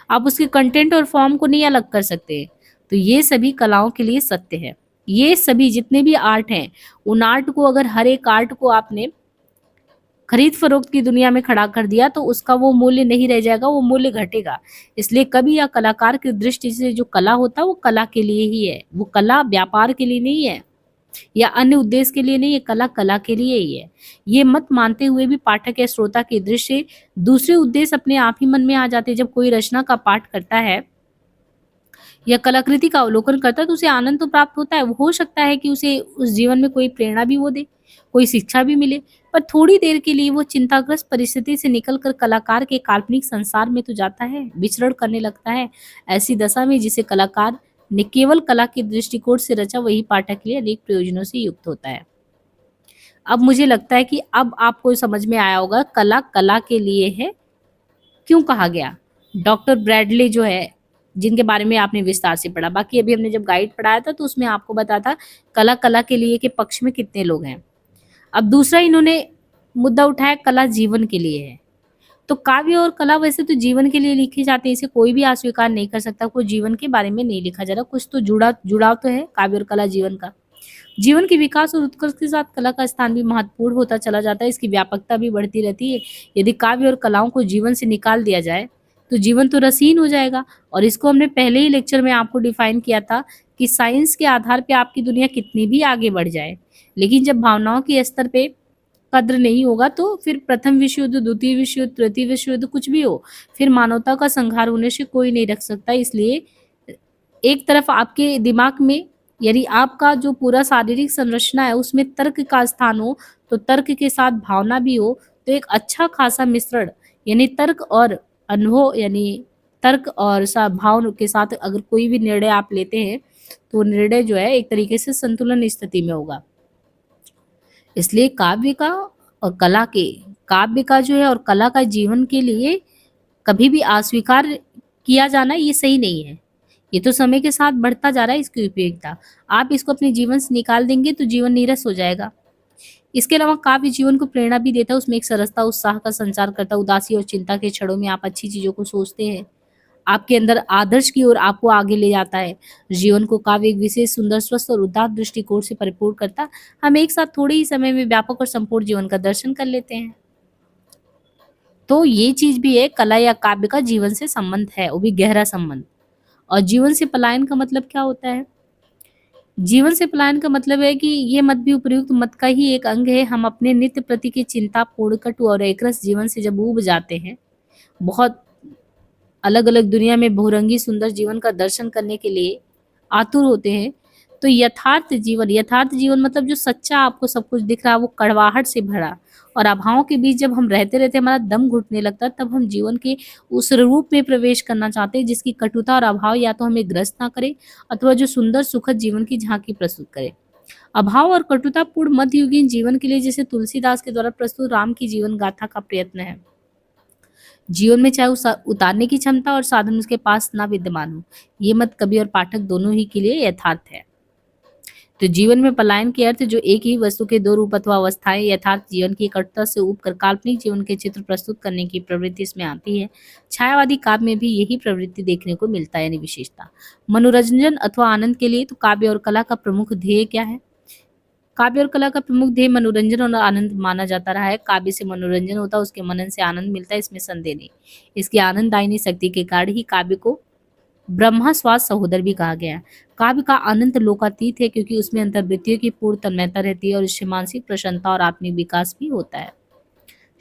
आप उसके कंटेंट और फॉर्म को नहीं अलग कर सकते। तो ये सभी कलाओं के लिए सत्य है। ये सभी जितने भी आर्ट हैं, उन आर्ट को अगर हर एक आर्ट को आपने खरीद फरोख्त की दुनिया में खड़ा कर दिया तो उसका वो मूल्य नहीं रह जाएगा, वो मूल्य घटेगा। इसलिए कवि या कलाकार की दृष्टि से जो कला होता है वो कला के लिए ही है। वो कला व्यापार के लिए नहीं है या अन्य उद्देश्य के लिए नहीं है, कला कला के लिए ही है। ये मत मानते हुए भी पाठक या श्रोता की दृष्टि से दूसरे उद्देश्य अपने आप ही मन में आ जाते हैं। जब कोई रचना का पाठ करता है या कलाकृति का अवलोकन करता है तो उसे आनंद तो प्राप्त होता है। वो हो सकता है कि उसे उस जीवन में कोई प्रेरणा भी वो दे, कोई शिक्षा भी मिले, पर थोड़ी देर के लिए वो चिंताग्रस्त परिस्थिति से निकलकर कलाकार के काल्पनिक संसार में तो जाता है, विचरण करने लगता है। ऐसी दशा में जिसे कलाकार ने केवल कला के दृष्टिकोण से रचा वही पाठक के लिए अनेक प्रयोजनों से युक्त होता है। अब मुझे लगता है कि अब आपको समझ में आया होगा कला कला के लिए है, क्यों कहा गया। डॉक्टर ब्रैडले जो है जिनके बारे में आपने विस्तार से पढ़ा, बाकी अभी हमने जब गाइड पढ़ाया था तो उसमें आपको बता था कला कला के लिए के पक्ष में कितने लोग हैं। अब दूसरा इन्होंने मुद्दा उठाया कला जीवन के लिए है। तो काव्य और कला वैसे तो जीवन के लिए लिखी जाती है, इसे कोई भी अस्वीकार नहीं कर सकता। कोई जीवन के बारे में नहीं लिखा जा रहा, कुछ तो जुड़ाव तो है काव्य और कला जीवन का। जीवन के विकास और उत्कर्ष के साथ कला का स्थान भी महत्वपूर्ण होता चला जाता है, इसकी व्यापकता भी बढ़ती रहती है। यदि काव्य और कलाओं को जीवन से निकाल दिया जाए तो जीवन तो रसीन हो जाएगा। और इसको हमने पहले ही लेक्चर में आपको डिफाइन किया था कि साइंस के आधार पे आपकी दुनिया कितनी भी आगे बढ़ जाए, लेकिन जब भावनाओं के स्तर पे कद्र नहीं होगा तो फिर प्रथम विश्व युद्ध, द्वितीय विश्व युद्ध, तृतीय विश्व युद्ध कुछ भी हो, फिर मानवता का संहार होने से कोई नहीं रख सकता। इसलिए एक तरफ आपके दिमाग में यदि आपका जो पूरा शारीरिक संरचना है उसमें तर्क का स्थान हो तो तर्क के साथ भावना भी हो, तो एक अच्छा खासा मिश्रण यानी तर्क और अनुभव यानी तर्क और भाव के साथ अगर कोई भी निर्णय आप लेते हैं तो निर्णय जो है एक तरीके से संतुलन स्थिति में होगा। इसलिए काव्य का और कला के काव्य का जो है और कला का जीवन के लिए कभी भी अस्वीकार किया जाना ये सही नहीं है। ये तो समय के साथ बढ़ता जा रहा है इसकी उपयोगिता। आप इसको अपने जीवन से निकाल देंगे तो जीवन नीरस हो जाएगा। इसके अलावा काव्य जीवन को प्रेरणा भी देता है, उसमें एक सरसता उत्साह का संचार करता है। उदासी और चिंता के क्षणों में आप अच्छी चीजों को सोचते हैं, आपके अंदर आदर्श की ओर आपको आगे ले जाता है। जीवन को काव्य एक विशेष सुंदर स्वस्थ और उदात्त दृष्टिकोण से परिपूर्ण करता। हम एक साथ थोड़े ही समय में व्यापक और संपूर्ण जीवन का दर्शन कर लेते हैं। तो ये चीज भी है, कला या काव्य का जीवन से संबंध है, वो भी गहरा संबंध। और जीवन से पलायन का मतलब क्या होता है? जीवन से पलायन का मतलब है कि ये मत भी उपयुक्त मत का ही एक अंग है। हम अपने नित्य प्रति की चिंता पूर्ण कटु और एकरस जीवन से जब ऊब जाते हैं, बहुत अलग अलग दुनिया में बहुरंगी सुंदर जीवन का दर्शन करने के लिए आतुर होते हैं, तो यथार्थ जीवन मतलब जो सच्चा आपको सब कुछ दिख रहा है वो कड़वाहट से भरा और अभावों के बीच जब हम रहते रहते हमारा दम घुटने लगता है, तब हम जीवन के उस रूप में प्रवेश करना चाहते हैं जिसकी कटुता और अभाव या तो हमें ग्रस्त ना करे अथवा जो सुंदर सुखद जीवन की झांकी प्रस्तुत करे। अभाव और कटुता पूर्ण मध्ययुगीन जीवन के लिए जैसे तुलसीदास के द्वारा प्रस्तुत राम की जीवन गाथा का प्रयत्न है। जीवन में चाहे उतारने की क्षमता और साधन उसके पास ना विद्यमान हो। ये मत कवि और पाठक दोनों ही के लिए यथार्थ है। तो जीवन में पलायन के अर्थ जो एक ही वस्तु के दो रूप अथवा अवस्थाएं यथार्थ जीवन की कटुता से ऊब कर काल्पनिक जीवन के चित्र प्रस्तुत करने की प्रवृत्ति इसमें आती है। छायावादी काव्य में भी यही प्रवृत्ति देखने को मिलता है, यानी विशेषता। मनोरंजन अथवा आनंद के लिए तो काव्य और कला का प्रमुख ध्येय क्या है? काव्य और कला का प्रमुख ध्येय मनोरंजन और आनंद माना जाता रहा है। काव्य से मनोरंजन होता है, उसके मनन से आनंद मिलता है, इसमें संदेह नहीं। इसकी आनंददायिनी शक्ति के कारण ही काव्य को ब्रह्मा स्वाद सहोदर भी कहा गया है। काव्य का आनंद लोकातीत है क्योंकि उसमें अंतर्वृत्तियों की पूर्ण तन्मयता रहती है और इससे मानसिक प्रसन्नता और आत्मिक विकास भी होता है।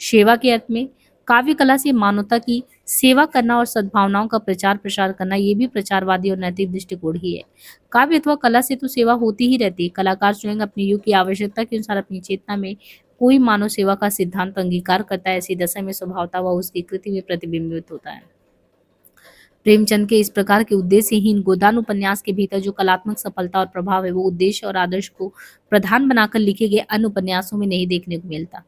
सेवा के अर्थ में काव्य कला से मानवता की सेवा करना और सद्भावनाओं का प्रचार प्रसार करना, ये भी प्रचारवादी और नैतिक दृष्टिकोण ही है। काव्य अथवा कला से तो सेवा होती ही रहती है। कलाकार स्वयं अपने युग की आवश्यकता के अनुसार अपनी चेतना में कोई मानव सेवा का सिद्धांत अंगीकार करता है। ऐसी दशा में स्वभावता वह उसकी कृति में प्रतिबिंबित होता है। प्रेमचंद के इस प्रकार के उद्देश्यहीन गोदान उपन्यास के भीतर जो कलात्मक सफलता और प्रभाव है वो उद्देश्य और आदर्श को प्रधान बनाकर लिखे गए अन्य उपन्यासों में नहीं देखने को मिलता।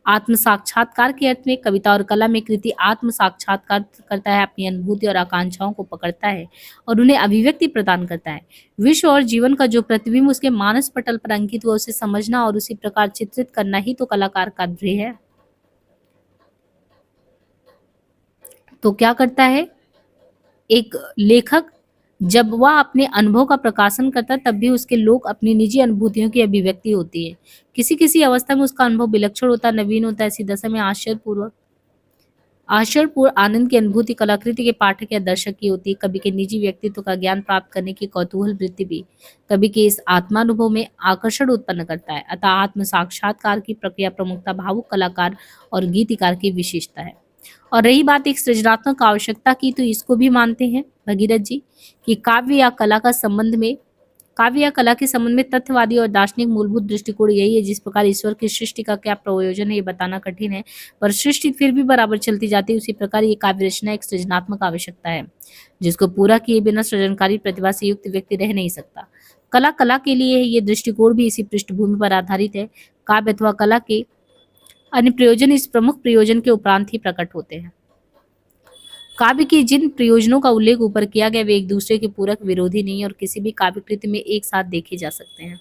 आत्म साक्षात्कार के अर्थ में कविता और कला में कृति आत्म साक्षात्कार करता है, अपनी अनुभूति और आकांक्षाओं को पकड़ता है और उन्हें अभिव्यक्ति प्रदान करता है। विश्व और जीवन का जो प्रतिबिंब उसके मानस पटल पर अंकित हुआ उसे समझना और उसी प्रकार चित्रित करना ही तो कलाकार का ध्येय है। तो क्या करता है एक लेखक? जब वह अपने अनुभव का प्रकाशन करता है तब भी उसके लोग अपनी निजी अनुभूतियों की अभिव्यक्ति होती है। किसी किसी अवस्था में उसका अनुभव विलक्षण होता है, नवीन होता है। ऐसी दशा में आश्चर्यपूर्ण आनंद की अनुभूति कलाकृति के पाठक या दर्शक की होती है। कवि के निजी व्यक्तित्व का ज्ञान प्राप्त करने की कौतूहल वृत्ति भी कवि के इस आत्मानुभव में आकर्षण उत्पन्न करता है। अतः आत्म साक्षात्कार की प्रक्रिया प्रमुखता भावुक कलाकार और गीतिकार की विशेषता है। और रही बात एक सृजनात्मक आवश्यकता की, तो इसको भी मानते हैं भगीरथ जी कि काव्य या कला के संबंध में तथ्यवादी और दार्शनिक मूलभूत दृष्टिकोण यही है। जिस प्रकार ईश्वर की सृष्टि का क्या प्रयोजन है ये बताना कठिन है, पर सृष्टि फिर भी बराबर चलती जाती है, उसी प्रकार ये काव्य रचना एक सृजनात्मक आवश्यकता है जिसको पूरा किए बिना सृजनकारी प्रतिभा से युक्त व्यक्ति रह नहीं सकता। कला के लिए ये दृष्टिकोण भी इसी पृष्ठभूमि पर आधारित है। काव्य अथवा कला के अन्य प्रयोजन इस प्रमुख प्रयोजन के उपरांत ही प्रकट होते हैं। काव्य के जिन प्रयोजनों का उल्लेख ऊपर किया गया वे एक दूसरे के पूरक विरोधी नहीं और किसी भी काव्य कृति में एक साथ देखे जा सकते हैं।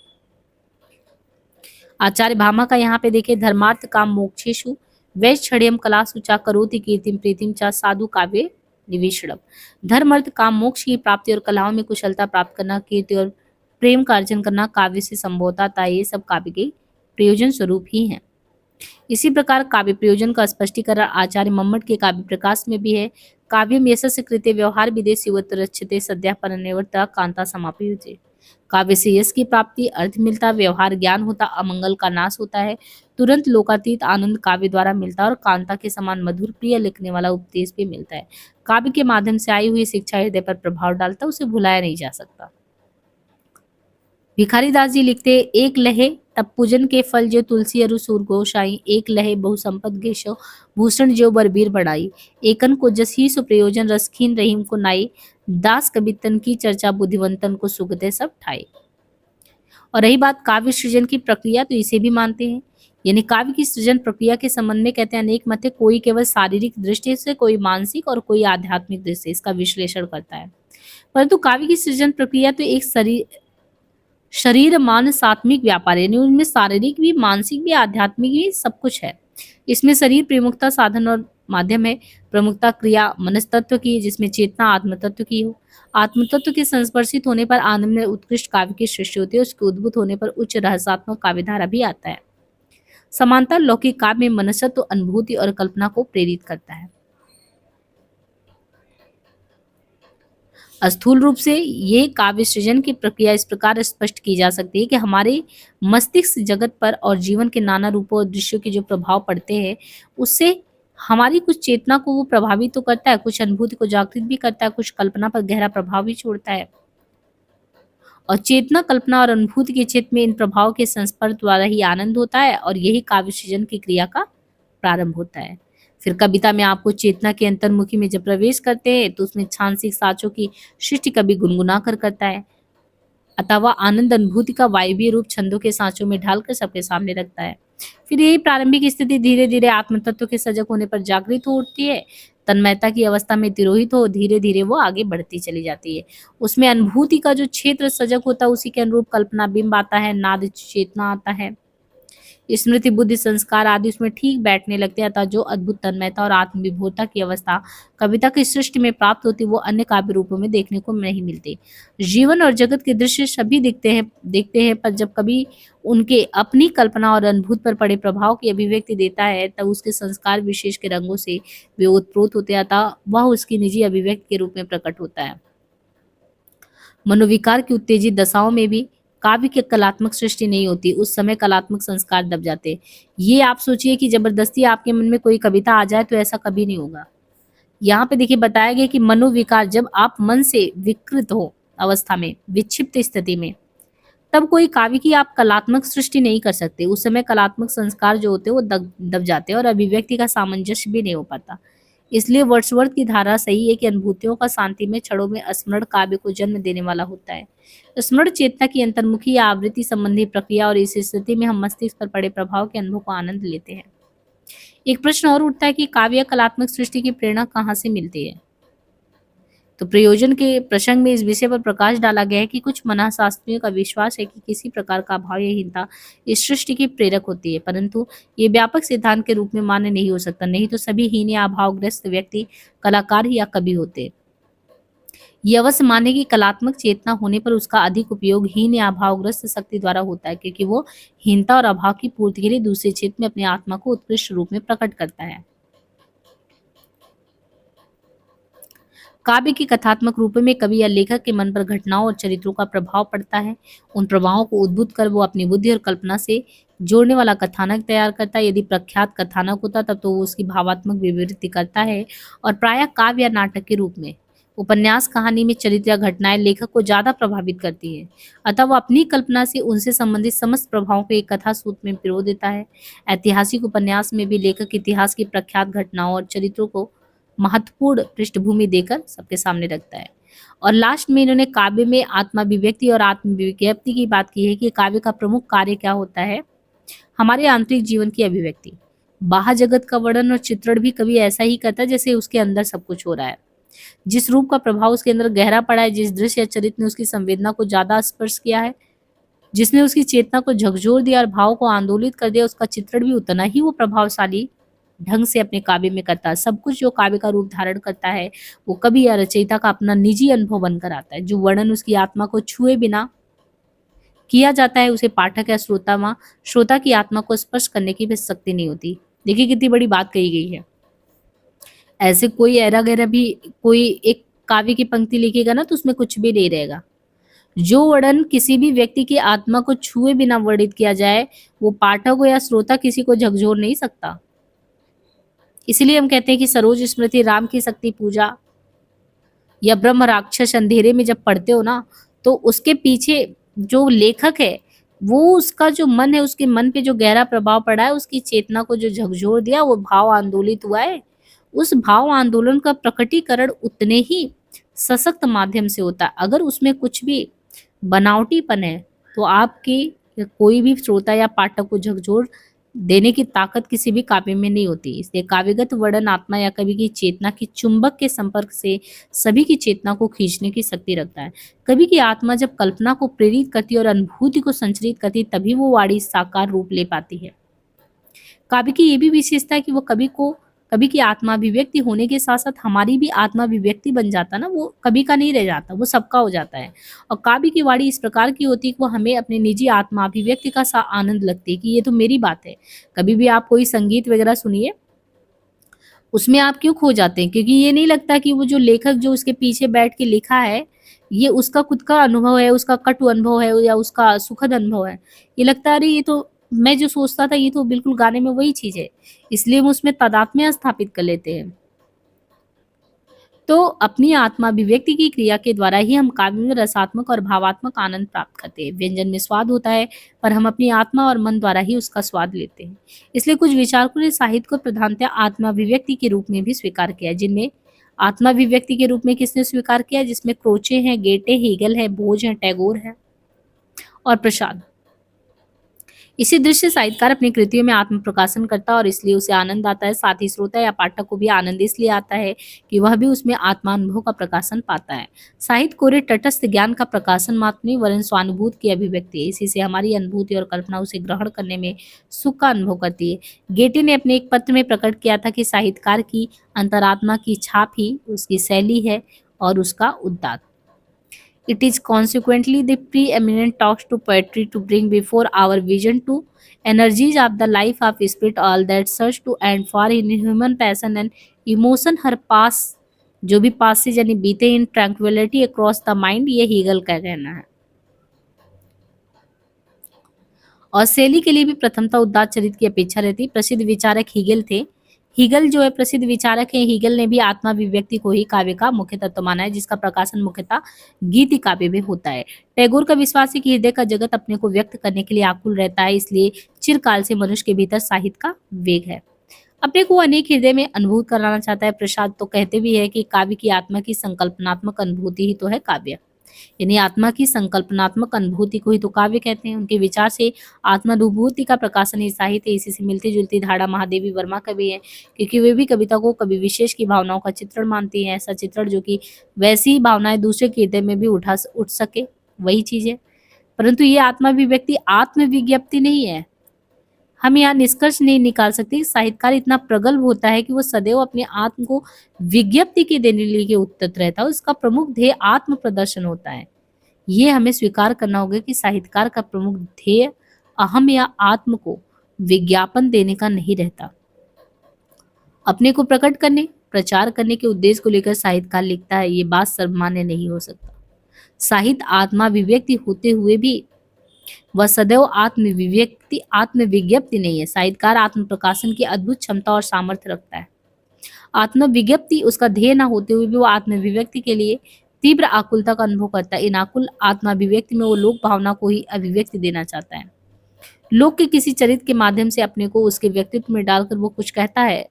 आचार्य भामा का यहाँ पे देखिए, धर्मार्थ काम मोक्षेषु वैश्चर्यम कलासु चा करोति कीर्तिम प्रीतिम चा साधु काव्य निवेशनम। धर्म अर्थ काम मोक्ष की प्राप्ति और कलाओं में कुशलता प्राप्त करना, कीर्ति और प्रेम का अर्जन करना काव्य से संभवता था। ये सब काव्य के प्रयोजन स्वरूप ही हैं। इसी प्रकार काव्य प्रयोजन का स्पष्टीकरण आचार्य मम्मट के काव्य प्रकाश में भी है। काव्यम यशस्य कृते व्यवहार विदेश युवतरच्छते सद्यः परनिवर्तः कांता समाप्यते। काव्य से यश की प्राप्ति, अर्थ मिलता, व्यवहार ज्ञान होता, अमंगल का नाश होता है, तुरंत लोकातीत आनंद काव्य द्वारा मिलता है और कांता के समान मधुर प्रिय लिखने वाला उपदेश भी मिलता है। काव्य के माध्यम से आई हुई शिक्षा हृदय पर प्रभाव डालता, उसे भुलाया नहीं जा सकता। भिखारी दास जी लिखते, एक लहे तब पूजन के फल जो तुलसी अरु सूर गोसाई, एक लहे बहु संपद गेशो भूषण जो बरबीर बढ़ाई, एकन को जसी सो प्रयोजन रसखीन रहीम को नाई, दास कवितन की चर्चा बुद्धिवंतन को सुगते सब ठाई। और रही बात काव्य सृजन की प्रक्रिया, तो इसे भी मानते हैं। यानी काव्य की सृजन प्रक्रिया के संबंध में कहते हैं अनेक मत है, कोई केवल शारीरिक दृष्टि से, कोई मानसिक और कोई आध्यात्मिक दृष्टि से इसका विश्लेषण करता है। परंतु काव्य की सृजन प्रक्रिया तो एक शरीर मान सात्मिक व्यापार, यानी उनमें शारीरिक भी, मानसिक भी, आध्यात्मिक भी सब कुछ है। इसमें शरीर प्रमुखता साधन और माध्यम है, प्रमुखता क्रिया मनस्तत्व की जिसमें चेतना आत्मतत्व की हो। आत्मतत्व के संस्पर्शित होने पर आनंद में उत्कृष्ट काव्य की सृष्टि होती है, उसके उद्भूत होने पर उच्च रहस्यात्मक काव्यधारा भी आता है। समांतर लौकिक काव्य में मनस्तत्व अनुभूति और कल्पना को प्रेरित करता है। स्थूल रूप से ये काव्य सृजन की प्रक्रिया इस प्रकार स्पष्ट की जा सकती है कि हमारे मस्तिष्क जगत पर और जीवन के नाना रूपों और दृश्यों के जो प्रभाव पड़ते हैं उससे हमारी कुछ चेतना को वो प्रभावित तो करता है, कुछ अनुभूति को जागृत भी करता है, कुछ कल्पना पर गहरा प्रभाव भी छोड़ता है। और चेतना, कल्पना और अनुभूति के क्षेत्र में इन प्रभाव के संस्पर्श द्वारा ही आनंद होता है और यही काव्य सृजन की क्रिया का प्रारंभ होता है। फिर कविता में आपको चेतना के अंतर्मुखी में जब प्रवेश करते हैं तो उसमें छांसिक साचों की सृष्टि कवि गुनगुना कर करता है, अतः वह आनंद अनुभूति का वायवीय रूप छंदों के सांचों में ढालकर सबके सामने रखता है। फिर यही प्रारंभिक स्थिति धीरे धीरे आत्म तत्व के सजग होने पर जागृत हो उठती है। तन्मयता की अवस्था में तिरोहित हो धीरे धीरे वो आगे बढ़ती चली जाती है। उसमें अनुभूति का जो क्षेत्र सजग होता है उसी के अनुरूप कल्पना बिंब आता है, नाद चेतना आता है, स्मृति बुद्धि संस्कार आदि उसमें ठीक बैठने लगते हैं। अतः जो अद्भुत तन्मयता और आत्मविभोरता की अवस्था कविता की सृष्टि में प्राप्त होती वो अन्य काव्य रूपों में देखने को नहीं मिलती। जीवन और जगत के दृश्य सभी दिखते हैं पर जब कभी उनके अपनी कल्पना और अनुभूत पर पड़े प्रभाव की अभिव्यक्ति देता है तब उसके संस्कार विशेष के रंगों से वे उत्प्रोत होते हैं, अतः वह उसकी निजी अभिव्यक्ति के रूप में प्रकट होता है। मनोविकार की उत्तेजित दशाओं में भी काव्य की कलात्मक सृष्टि नहीं होती, उस समय कलात्मक संस्कार दब जाते। ये आप सोचिए कि जबरदस्ती आपके मन में कोई कविता आ जाए तो ऐसा कभी नहीं होगा। यहाँ पे देखिए बताया गया कि मनोविकार जब आप मन से विकृत हो अवस्था में, विक्षिप्त स्थिति में, तब कोई काव्य की आप कलात्मक सृष्टि नहीं कर सकते। उस समय कलात्मक संस्कार जो होते हैं वो दब दब जाते हैं और अभिव्यक्ति का सामंजस्य भी नहीं हो पाता। इसलिए वर्ड्सवर्थ की धारा सही है कि अनुभूतियों का शांति में क्षणों में स्मरण काव्य को जन्म देने वाला होता है। स्मरण चेतना की अंतर्मुखी या आवृत्ति संबंधी प्रक्रिया और इस स्थिति में हम मस्तिष्क पर पड़े प्रभाव के अनुभव को आनंद लेते हैं। एक प्रश्न और उठता है कि काव्य या कलात्मक सृष्टि की प्रेरणा कहाँ से मिलती है। तो प्रयोजन के प्रसंग में इस विषय पर प्रकाश डाला गया है कि कुछ मनःशास्त्रियों का विश्वास है कि किसी प्रकार का भाव या हीनता इस सृष्टि की प्रेरक होती है, परंतु ये व्यापक सिद्धांत के रूप में मान्य नहीं हो सकता। नहीं तो सभी हीन या अभावग्रस्त व्यक्ति कलाकार या कवि होते। ये अवश्य माने कि कलात्मक चेतना होने पर उसका अधिक उपयोग हीन या अभावग्रस्त शक्ति द्वारा होता है, क्योंकि वो हीनता और अभाव की पूर्ति के लिए दूसरे क्षेत्र में अपनी आत्मा को उत्कृष्ट रूप में प्रकट करता है। काव्य की कथात्मक रूप में कवि या लेखक के मन पर घटनाओं और चरित्रों का प्रभाव पड़ता है। उन प्रभावों को उद्भुत कर वो अपनी बुद्धि और कल्पना से जोड़ने वाला कथानक तैयार करता है। यदि प्रख्यात कथानक होता तब तो वो उसकी भावात्मक विवृत्ति करता है और प्रायः काव्य या नाटक के रूप में। उपन्यास कहानी में चरित्र या घटनाएं लेखक को ज्यादा प्रभावित करती है, अतः वह अपनी कल्पना से उनसे संबंधित समस्त प्रभावों को एक कथा सूत्र में पिरो देता है। ऐतिहासिक उपन्यास में भी लेखक इतिहास की प्रख्यात घटनाओं और चरित्रों को महत्वपूर्ण पृष्ठभूमि देकर सबके सामने रखता है। और लास्ट में इन्होंने काव्य में आत्माभिव्यक्ति और आत्मविज्ञप्ति की बात की है कि काव्य का प्रमुख कार्य क्या होता है, हमारे आंतरिक जीवन की अभिव्यक्ति। बाहर जगत का वर्णन और चित्रण भी कवि ऐसा ही करता है जैसे उसके अंदर सब कुछ हो रहा है। जिस रूप का प्रभाव उसके अंदर गहरा पड़ा है, जिस दृश्य या चरित्र ने उसकी संवेदना को ज्यादा स्पर्श किया है, जिसने उसकी चेतना को झकझोर दिया और भाव को आंदोलित कर दिया, उसका चित्रण भी उतना ही वो प्रभावशाली ढंग से अपने काव्य में करता है। सब कुछ जो काव्य का रूप धारण करता है वो कवि या रचयिता का अपना निजी अनुभव बनकर आता है। जो वर्णन उसकी आत्मा को छुए बिना किया जाता है उसे पाठक या श्रोता की आत्मा को स्पर्श करने की भी शक्ति नहीं होती। देखिए कितनी बड़ी बात कही गई है। ऐसे कोई ऐरा गैरा भी कोई एक काव्य की पंक्ति लिखेगा ना तो उसमें कुछ भी नहीं रहेगा। जो वर्णन किसी भी व्यक्ति की आत्मा को छुए बिना वर्णित किया जाए वो पाठक हो या श्रोता किसी को झकझोर नहीं सकता। इसलिए हम कहते हैं कि सरोज स्मृति राम की शक्ति पूजा या ब्रह्म राक्षस अंधेरे में जब पढ़ते हो ना तो उसके पीछे जो लेखक है वो उसका जो मन है उसके मन पे जो गहरा प्रभाव पड़ा है, उसकी चेतना को जो झकझोर दिया, वो भाव आंदोलित हुआ है, उस भाव आंदोलन का प्रकटीकरण उतने ही सशक्त माध्यम से होता है। अगर उसमें कुछ भी बनावटीपन है तो आपकी कोई भी श्रोता या पाठक को झकझोर देने की ताकत किसी भी काव्य में नहीं होती। इसलिए काव्यगत वर्णन आत्मा या कवि की चेतना की चुंबक के संपर्क से सभी की चेतना को खींचने की शक्ति रखता है। कवि की आत्मा जब कल्पना को प्रेरित करती है और अनुभूति को संचरित करती है तभी वो वाणी साकार रूप ले पाती है। काव्य की ये भी विशेषता है कि वो कवि की आत्माभिव्यक्ति होने के साथ साथ हमारी भी आत्माभिव्यक्ति बन जाता ना, वो कवि का नहीं रह जाता, वो सबका हो जाता है। और काव्य की वाणी इस प्रकार की होती है कि वो हमें अपने निजी आत्माभिव्यक्ति का सा आनंद लगती है कि ये तो मेरी बात है। कभी भी आप कोई संगीत वगैरह सुनिए, उसमें आप क्यों खो जाते हैं, क्योंकि ये नहीं लगता कि वो जो लेखक जो उसके पीछे बैठ के लिखा है ये उसका खुद का अनुभव है, उसका कटु अनुभव है या उसका सुखद अनुभव है। ये लगता है अरे ये तो मैं जो सोचता था ये तो बिल्कुल गाने में वही चीज है, इसलिए हम उसमें तादात्म्य स्थापित कर लेते हैं। तो अपनी आत्माभिव्यक्ति की क्रिया के द्वारा ही हम काव्य में रसात्मक और भावात्मक आनंद प्राप्त करते हैं। व्यंजन में स्वाद होता है पर हम अपनी आत्मा और मन द्वारा ही उसका स्वाद लेते हैं। इसलिए कुछ विचारकों ने साहित्य को प्रधानतः आत्माभिव्यक्ति के रूप में भी स्वीकार किया है, जिनमें आत्माभिव्यक्ति के रूप में किसने स्वीकार किया, जिसमें क्रोचे हैं, गेटे, हेगल है, बोझ है, टैगोर है और प्रसाद। इसी दृश्य साहित्यकार अपनी कृतियों में आत्म प्रकाशन करता है और इसलिए उसे आनंद आता है। साथ ही श्रोता या पाठक को भी आनंद इसलिए आता है कि वह भी उसमें आत्मानुभव का प्रकाशन पाता है। साहित्य कोरे तटस्थ ज्ञान का प्रकाशन मात्र नहीं वरन स्वानुभूति की अभिव्यक्ति है। इसी से हमारी अनुभूति और कल्पना उसे ग्रहण करने में सुख का अनुभव करती है। गेटे ने अपने एक पत्र में प्रकट किया था कि साहित्यकार की अंतरात्मा की छाप ही उसकी शैली है और उसका उद्दात। It is consequently the preeminent talks to poetry to bring before our vision to energies of the life of spirit all that search to and for in human passion and emotion her pass जो भी Passage यानी बीते इन tranquillity across the mind, ये Hegel का कहना है। और शैली के लिए भी प्रथमतः उदात्त चरित्र की अपेक्षा रहती। प्रसिद्ध विचारक हीगल थे। हीगल जो है प्रसिद्ध विचारक है। हीगल ने भी आत्माभिव्यक्ति को ही काव्य का मुख्य तत्व माना है, जिसका प्रकाशन मुख्यतः गीति काव्य में होता है। टैगोर का विश्वास है कि हृदय का जगत अपने को व्यक्त करने के लिए आकुल रहता है, इसलिए चिरकाल से मनुष्य के भीतर साहित्य का वेग है, अपने को अनेक हृदय में अनुभूत कराना चाहता है। प्रसाद तो कहते भी है कि काव्य की आत्मा की संकल्पनात्मक अनुभूति ही तो है काव्य, यानी आत्मा की संकल्पनात्मक अनुभूति को ही तो काव्य कहते हैं। उनके विचार से आत्मानुभूति का प्रकाशन ही साहित्य है। इसी से मिलती जुलती धारणा महादेवी वर्मा का भी है, क्योंकि वे भी कविता को कवि विशेष की भावनाओं का चित्रण मानती हैं। ऐसा चित्रण जो कि वैसी ही भावनाएं दूसरे के हृदय में भी उठ सके, वही चीज है। परंतु ये आत्माभिव्यक्ति आत्मविज्ञप्ति नहीं है। हम यहाँ निष्कर्ष नहीं निकाल सकते कि साहित्यकार इतना प्रगल्भ होता है कि वो सदैव अपने आत्म को विज्ञप्ति के देने के लिए उद्यत रहता है। उसका प्रमुख ध्येय आत्म प्रदर्शन होता है। ये हमें स्वीकार करना होगा कि साहित्यकार का प्रमुख ध्येय अहम या आत्म को विज्ञापन देने का नहीं रहता। अपने को प्रकट करने, प्रचार करने के उद्देश्य को लेकर साहित्यकार लिखता है, ये बात सर्वमान्य नहीं हो सकता। साहित्य आत्माभिव्यक्ति होते हुए भी वह सदैव आत्मविज्ञप्ति नहीं है। साहित्यकार आत्म प्रकाशन की अद्भुत क्षमता और सामर्थ्य रखता है। आत्मविज्ञप्ति उसका ध्येय न होते हुए भी वो आत्मविव्यक्ति के लिए तीव्र आकुलता का अनुभव करता है। इन आकुल आत्माभिव्यक्ति में वो लोक भावना को ही अभिव्यक्ति देना चाहता है। लोक के किसी चरित्र के माध्यम से अपने को उसके व्यक्तित्व में डालकर वो कुछ कहता है।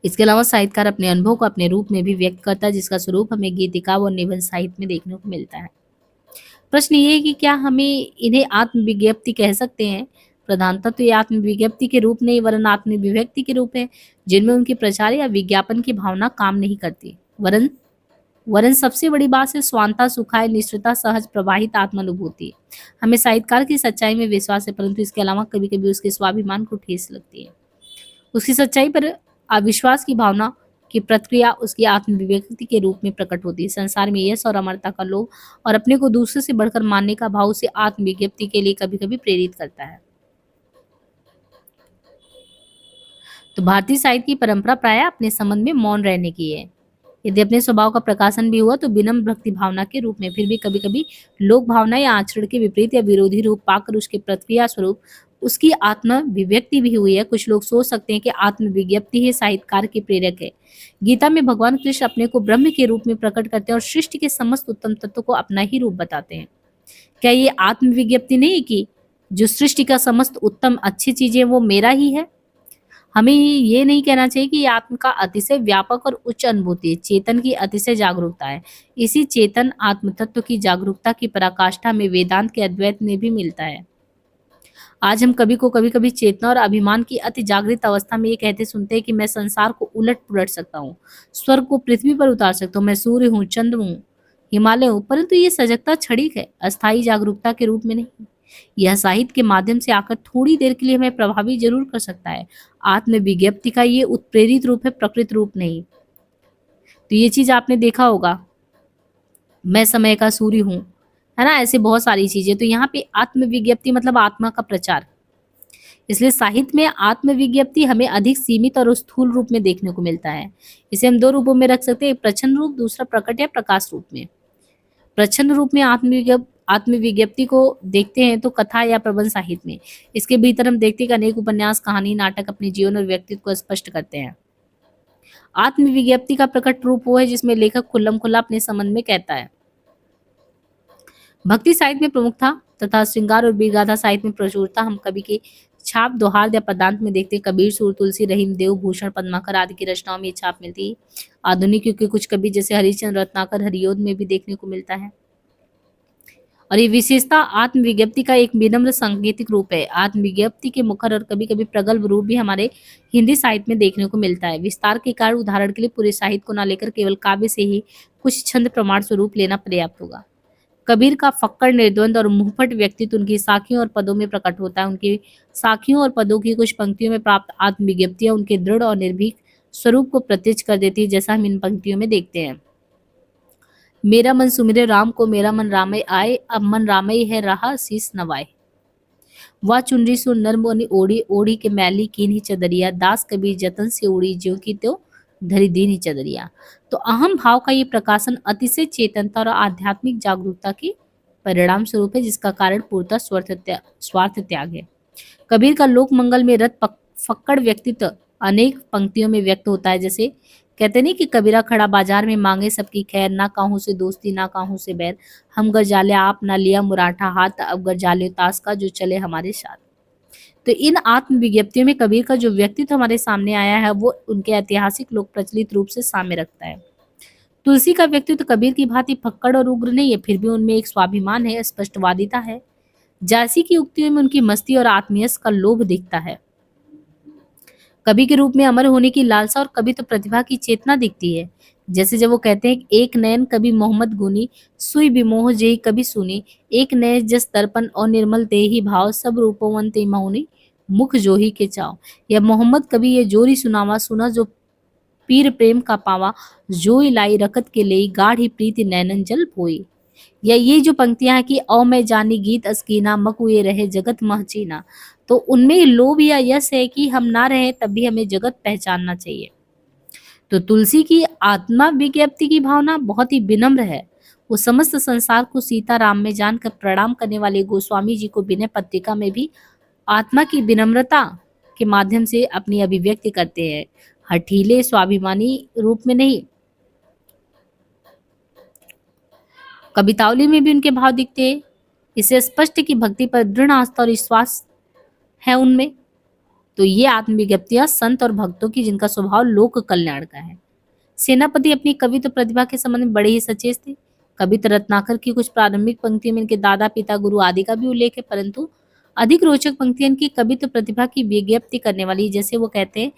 इसके अलावा साहित्यकार अपने अनुभव को अपने रूप में भी व्यक्त करता है, जिसका स्वरूप हमें गीतिका और निबंध साहित्य में देखने को मिलता है। प्रश्न ये है कि क्या हमें इन्हें आत्मविज्ञप्ति कह सकते हैं? प्रधानतः तो ये आत्मविज्ञप्ति के रूप नहीं वरन आत्मविव्यक्ति के रूप है, जिनमें उनके प्रचार या विज्ञापन की भावना काम नहीं करती। वरन सबसे बड़ी बात है स्वांतता, सुखाय, निश्चितता, सहज प्रवाहित आत्मानुभूति। हमें साहित्यकार की सच्चाई में विश्वास है, परंतु इसके अलावा कभी कभी उसके स्वाभिमान को ठेस लगती है। उसकी सच्चाई पर अविश्वास की भावना की प्रतिक्रिया उसकी आत्मविव्यक्ति के रूप में प्रकट होती है। संसार में यश और अमरता का लोभ और अपने को दूसरे से बढ़कर मानने का भाव उसे आत्मविज्ञप्ति के लिए कभी कभी प्रेरित करता है। तो भारतीय साहित्य की परंपरा प्राय अपने संबंध में मौन रहने की है। यदि अपने स्वभाव का प्रकाशन भी हुआ तो विनम्र भक्ति भावना के रूप में, फिर भी कभी कभी लोक भावना या आचरण के विपरीत या विरोधी रूप पाकर उसके प्रतिक्रिया स्वरूप उसकी आत्मविव्यक्ति भी हुई है। कुछ लोग सोच सकते हैं कि आत्मविज्ञप्ति ही साहित्यकार की प्रेरक है। गीता में भगवान कृष्ण अपने को ब्रह्म के रूप में प्रकट करते हैं और सृष्टि के समस्त उत्तम तत्व को अपना ही रूप बताते हैं। क्या ये आत्मविज्ञप्ति नहीं कि जो सृष्टि का समस्त उत्तम अच्छी चीजें वो मेरा ही है? हमें ये नहीं कहना चाहिए कि ये आत्म का अतिशय व्यापक और उच्च अनुभूति है, चेतन की अतिशय जागरूकता है। इसी चेतन आत्म तत्व की जागरूकता की पराकाष्ठा में वेदांत के अद्वैत में भी मिलता है। आज हम कभी कभी चेतना और अभिमान की अति जागृत अवस्था में ये कहते सुनते हैं कि मैं संसार को उलट पुलट सकता हूँ, स्वर्ग को पृथ्वी पर उतार सकता हूँ, मैं सूर्य हूँ, चंद्र हूँ, हिमालय हूँ, परंतु ये सजगता क्षणिक है, अस्थायी जागरूकता के रूप में नहीं। यह साहित्य के माध्यम से आकर थोड़ी देर के लिए हमें प्रभावित जरूर कर सकता है। आत्मविज्ञप्ति का ये उत्प्रेरित रूप है, प्रकृत रूप नहीं। तो ये चीज आपने देखा होगा, मैं समय का सूर्य हूँ, है ना, ऐसे बहुत सारी चीजें। तो यहाँ पे आत्मविज्ञप्ति मतलब आत्मा का प्रचार। इसलिए साहित्य में आत्मविज्ञप्ति हमें अधिक सीमित और स्थूल रूप में देखने को मिलता है। इसे हम दो रूपों में रख सकते हैं, एक प्रच्छन्न रूप, दूसरा प्रकट या प्रकाश रूप में। प्रच्छन्न रूप में आत्मविज्ञप्ति को देखते हैं तो कथा या प्रबंध साहित्य में। इसके भीतर हम देखते हैं कि अनेक उपन्यास, कहानी, नाटक अपने जीवन और व्यक्तित्व को स्पष्ट करते हैं। आत्मविज्ञप्ति का प्रकट रूप वो है जिसमें लेखक खुल्लम खुल्ला अपने संबंध में कहता है। भक्ति साहित्य में प्रमुखता तथा श्रृंगार और वीरगाथा साहित्य में प्रचुरता हम कवि के छाप दोहार या पदांत में देखते हैं। कबीर, सूर, तुलसी, रहीम, देव, भूषण, पद्माकर आदि की रचनाओं में ये छाप मिलती है। आधुनिक युग के कुछ कवि जैसे हरिश्चंद्र, रत्नाकर, हरिओद में भी देखने को मिलता है। और ये विशेषता आत्मविज्ञप्ति का एक विनम्र सांकेतिक रूप है। आत्मविज्ञप्ति के मुखर और कभी कभी प्रगल्भ रूप भी हमारे हिंदी साहित्य में देखने को मिलता है। विस्तार के कारण उदाहरण के लिए पूरे साहित्य को न लेकर केवल काव्य से ही कुछ छंद प्रमाण स्वरूप लेना पर्याप्त होगा। कबीर का फक्कड़, निर्द्वंद और मुंहफट व्यक्तित्व उनकी साखियों और पदों में प्रकट होता है। उनकी साखियों और पदों की कुछ पंक्तियों में प्राप्त आत्मविज्ञप्तियां उनके दृढ़ और निर्भीक स्वरूप को प्रत्यक्ष कर देती है, जैसा हम इन पंक्तियों में देखते हैं। मेरा मन सुमिरे राम को, मेरा मन रामय आए, अब मन रामय है रहा शीस नवाए। वह चुनरी सो नर मोनी ओढ़ी, ओढ़ी के मैली कीन्ही चदरिया, दास कबीर जतन से ओढ़ी, ज्यों की त्यों धरी दीन्ही चदरिया। तो अहम भाव का ये प्रकाशन अतिशय चेतनता और आध्यात्मिक जागरूकता के परिणाम स्वरूप है, जिसका कारण पूर्णतः स्वार्थ त्याग है। कबीर का लोक मंगल में रत फक्कड़ व्यक्तित्व अनेक पंक्तियों में व्यक्त होता है। जैसे कहते नहीं कि कबीरा खड़ा बाजार में मांगे सबकी खैर, ना काहू से दोस्ती ना काहू से बैर, हम गर जाले आप ना लिया मुराठा हाथ, अब गर जाले ताश का जो चले हमारे साथ। तो इन आत्म विज्ञप्तियों में कबीर का जो व्यक्तित्व हमारे सामने आया है वो उनके ऐतिहासिक लोक प्रचलित रूप से सामने रखता है। तुलसी का व्यक्तित्व कबीर की भांति फक्कड़ और उग्र नहीं है, फिर भी उनमें एक स्वाभिमान है, स्पष्टवादिता है। जासी की उक्तियों में उनकी मस्ती और आत्मीयस का लोभ दिखता है। कवि के रूप में अमर होने की लालसा और कभी तो प्रतिभा की चेतना दिखती है। जैसे जब वो कहते हैं एक नयन कभी मोहम्मद गुनी, सुई विमोह जेहि कभी सुनी, एक नय जस दर्पण और निर्मल तेहि भाव, सब रूपवन ते मौनी मुख जोही के चाव। या मोहम्मद कभी ये जोरी सुनावा, सुना जो पीर प्रेम का पावा, जोई लाई रकत के लेई, गाढ़ी प्रीति नैनन जल पोई। या ये जो पंक्तियां हैं कि औ मैं जानी गीत अस्कीना, मकुए रहे जगत महचीना, तो उनमें लोभ या यश है कि हम ना रहे तब भी हमें जगत पहचानना चाहिए। तो तुलसी की आत्मा विज्ञप्ति की भावना बहुत ही विनम्र है। वो समस्त संसार को सीता राम में जानकर प्रणाम करने वाले गोस्वामी जी को विनय पत्रिका में भी आत्मा की विनम्रता के माध्यम से अपनी अभिव्यक्ति करते हैं, हठीले स्वाभिमानी रूप में नहीं। कवितावली में भी उनके भाव दिखते हैं। इससे स्पष्ट कि भक्ति पर दृढ़ आस्था और विश्वास है उनमें। तो ये आत्मविज्ञप्तियां संत और भक्तों की जिनका स्वभाव लोक कल्याण का है। सेनापति अपनी कवित्व प्रतिभा के संबंध में बड़े ही सचेत थे। कविता रत्नाकर की कुछ प्रारंभिक पंक्तियों में इनके दादा, पिता, गुरु आदि का भी उल्लेख है, परंतु अधिक रोचक पंक्तियां इनकी कवित्व प्रतिभा की विज्ञप्ति करने वाली। जैसे वो कहते हैं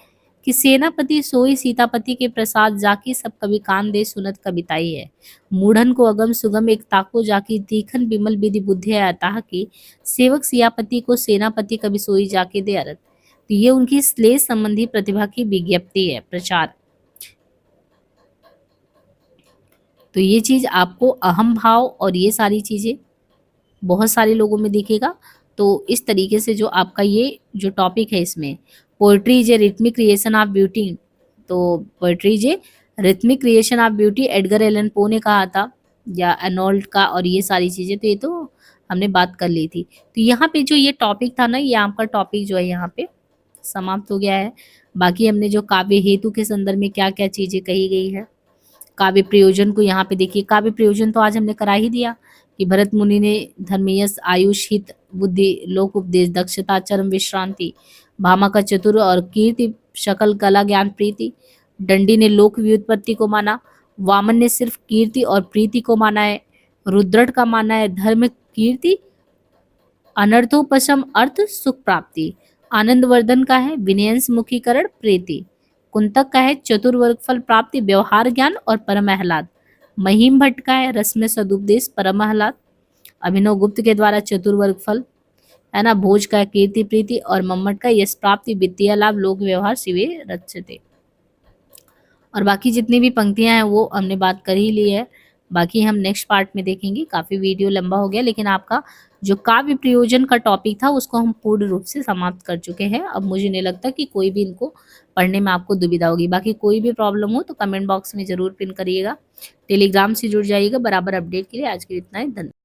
कि सेनापति सोई सीतापति के प्रसाद, जाकी सब कवि कान दे सुनत कविताई है। मूढ़न को अगम सुगम एक ताको, जाकी तीखन विमल विधि बुद्धि है अतः की, सेवक सियापति को सेनापति कवि सोई जाके दे अरत। तो ये उनकी श्लेष संबंधी प्रतिभा की विज्ञप्ति है, प्रचार। तो ये चीज आपको अहम भाव और ये सारी चीजें बहुत सारे लोगों में दिखेगा। तो इस तरीके से जो आपका ये जो टॉपिक है इसमें poetry is a rhythmic creation of beauty, तो poetry is a rhythmic creation of beauty Edgar Allan Poe ने कहा था, या एनोल्ड का, और ये सारी चीजें तो ये तो हमने बात कर ली थी। तो यहाँ पे जो ये टॉपिक था ना, ये आपका टॉपिक जो है यहाँ पे समाप्त हो गया है। बाकी हमने जो काव्य हेतु के संदर्भ में क्या क्या चीजें कही गई है, काव्य प्रयोजन को यहाँ पे देखिए। काव्य प्रयोजन तो आज हमने करा ही दिया कि भरत मुनि ने धर्मयस, आयुष, हित, बुद्धि, लोक उपदेश, दक्षता, चरम विश्रांति, भामा का चतुर और कीर्ति, शकल कला ज्ञान प्रीति। दंडी ने लोक व्युत्पत्ति को माना, वामन ने सिर्फ कीर्ति और प्रीति को माना है, रुद्रट का माना है धर्म कीर्ति, अनर्थोपशम अर्थ सुख प्राप्ति, आनंदवर्धन का है विनयंस मुखीकरण प्रीति, कुंतक का है चतुर्वर्ग फल प्राप्ति, व्यवहार ज्ञान और परम आह्लाद, महिम भट्ट का है रस में सदुपदेश परम आह्लाद, अभिनव गुप्त के द्वारा चतुर्वर्ग फल है ना, भोज का है कीर्ति प्रीति, और मम्मट का यश प्राप्ति वित्तीय लाभ लोक व्यवहार शिवे रचते। और बाकी जितनी भी पंक्तियां हैं वो हमने बात कर ही ली है। बाकी हम नेक्स्ट पार्ट में देखेंगे। काफी वीडियो लंबा हो गया, लेकिन आपका जो काव्य प्रयोजन का टॉपिक था उसको हम पूर्ण रूप से समाप्त कर चुके हैं। अब मुझे नहीं लगता कि कोई भी इनको पढ़ने में आपको दुविधा होगी। बाकी कोई भी प्रॉब्लम हो तो कमेंट बॉक्स में जरूर पिन करिएगा। टेलीग्राम से जुड़ जाइएगा बराबर अपडेट के लिए। आज के लिए इतना ही, धन्यवाद।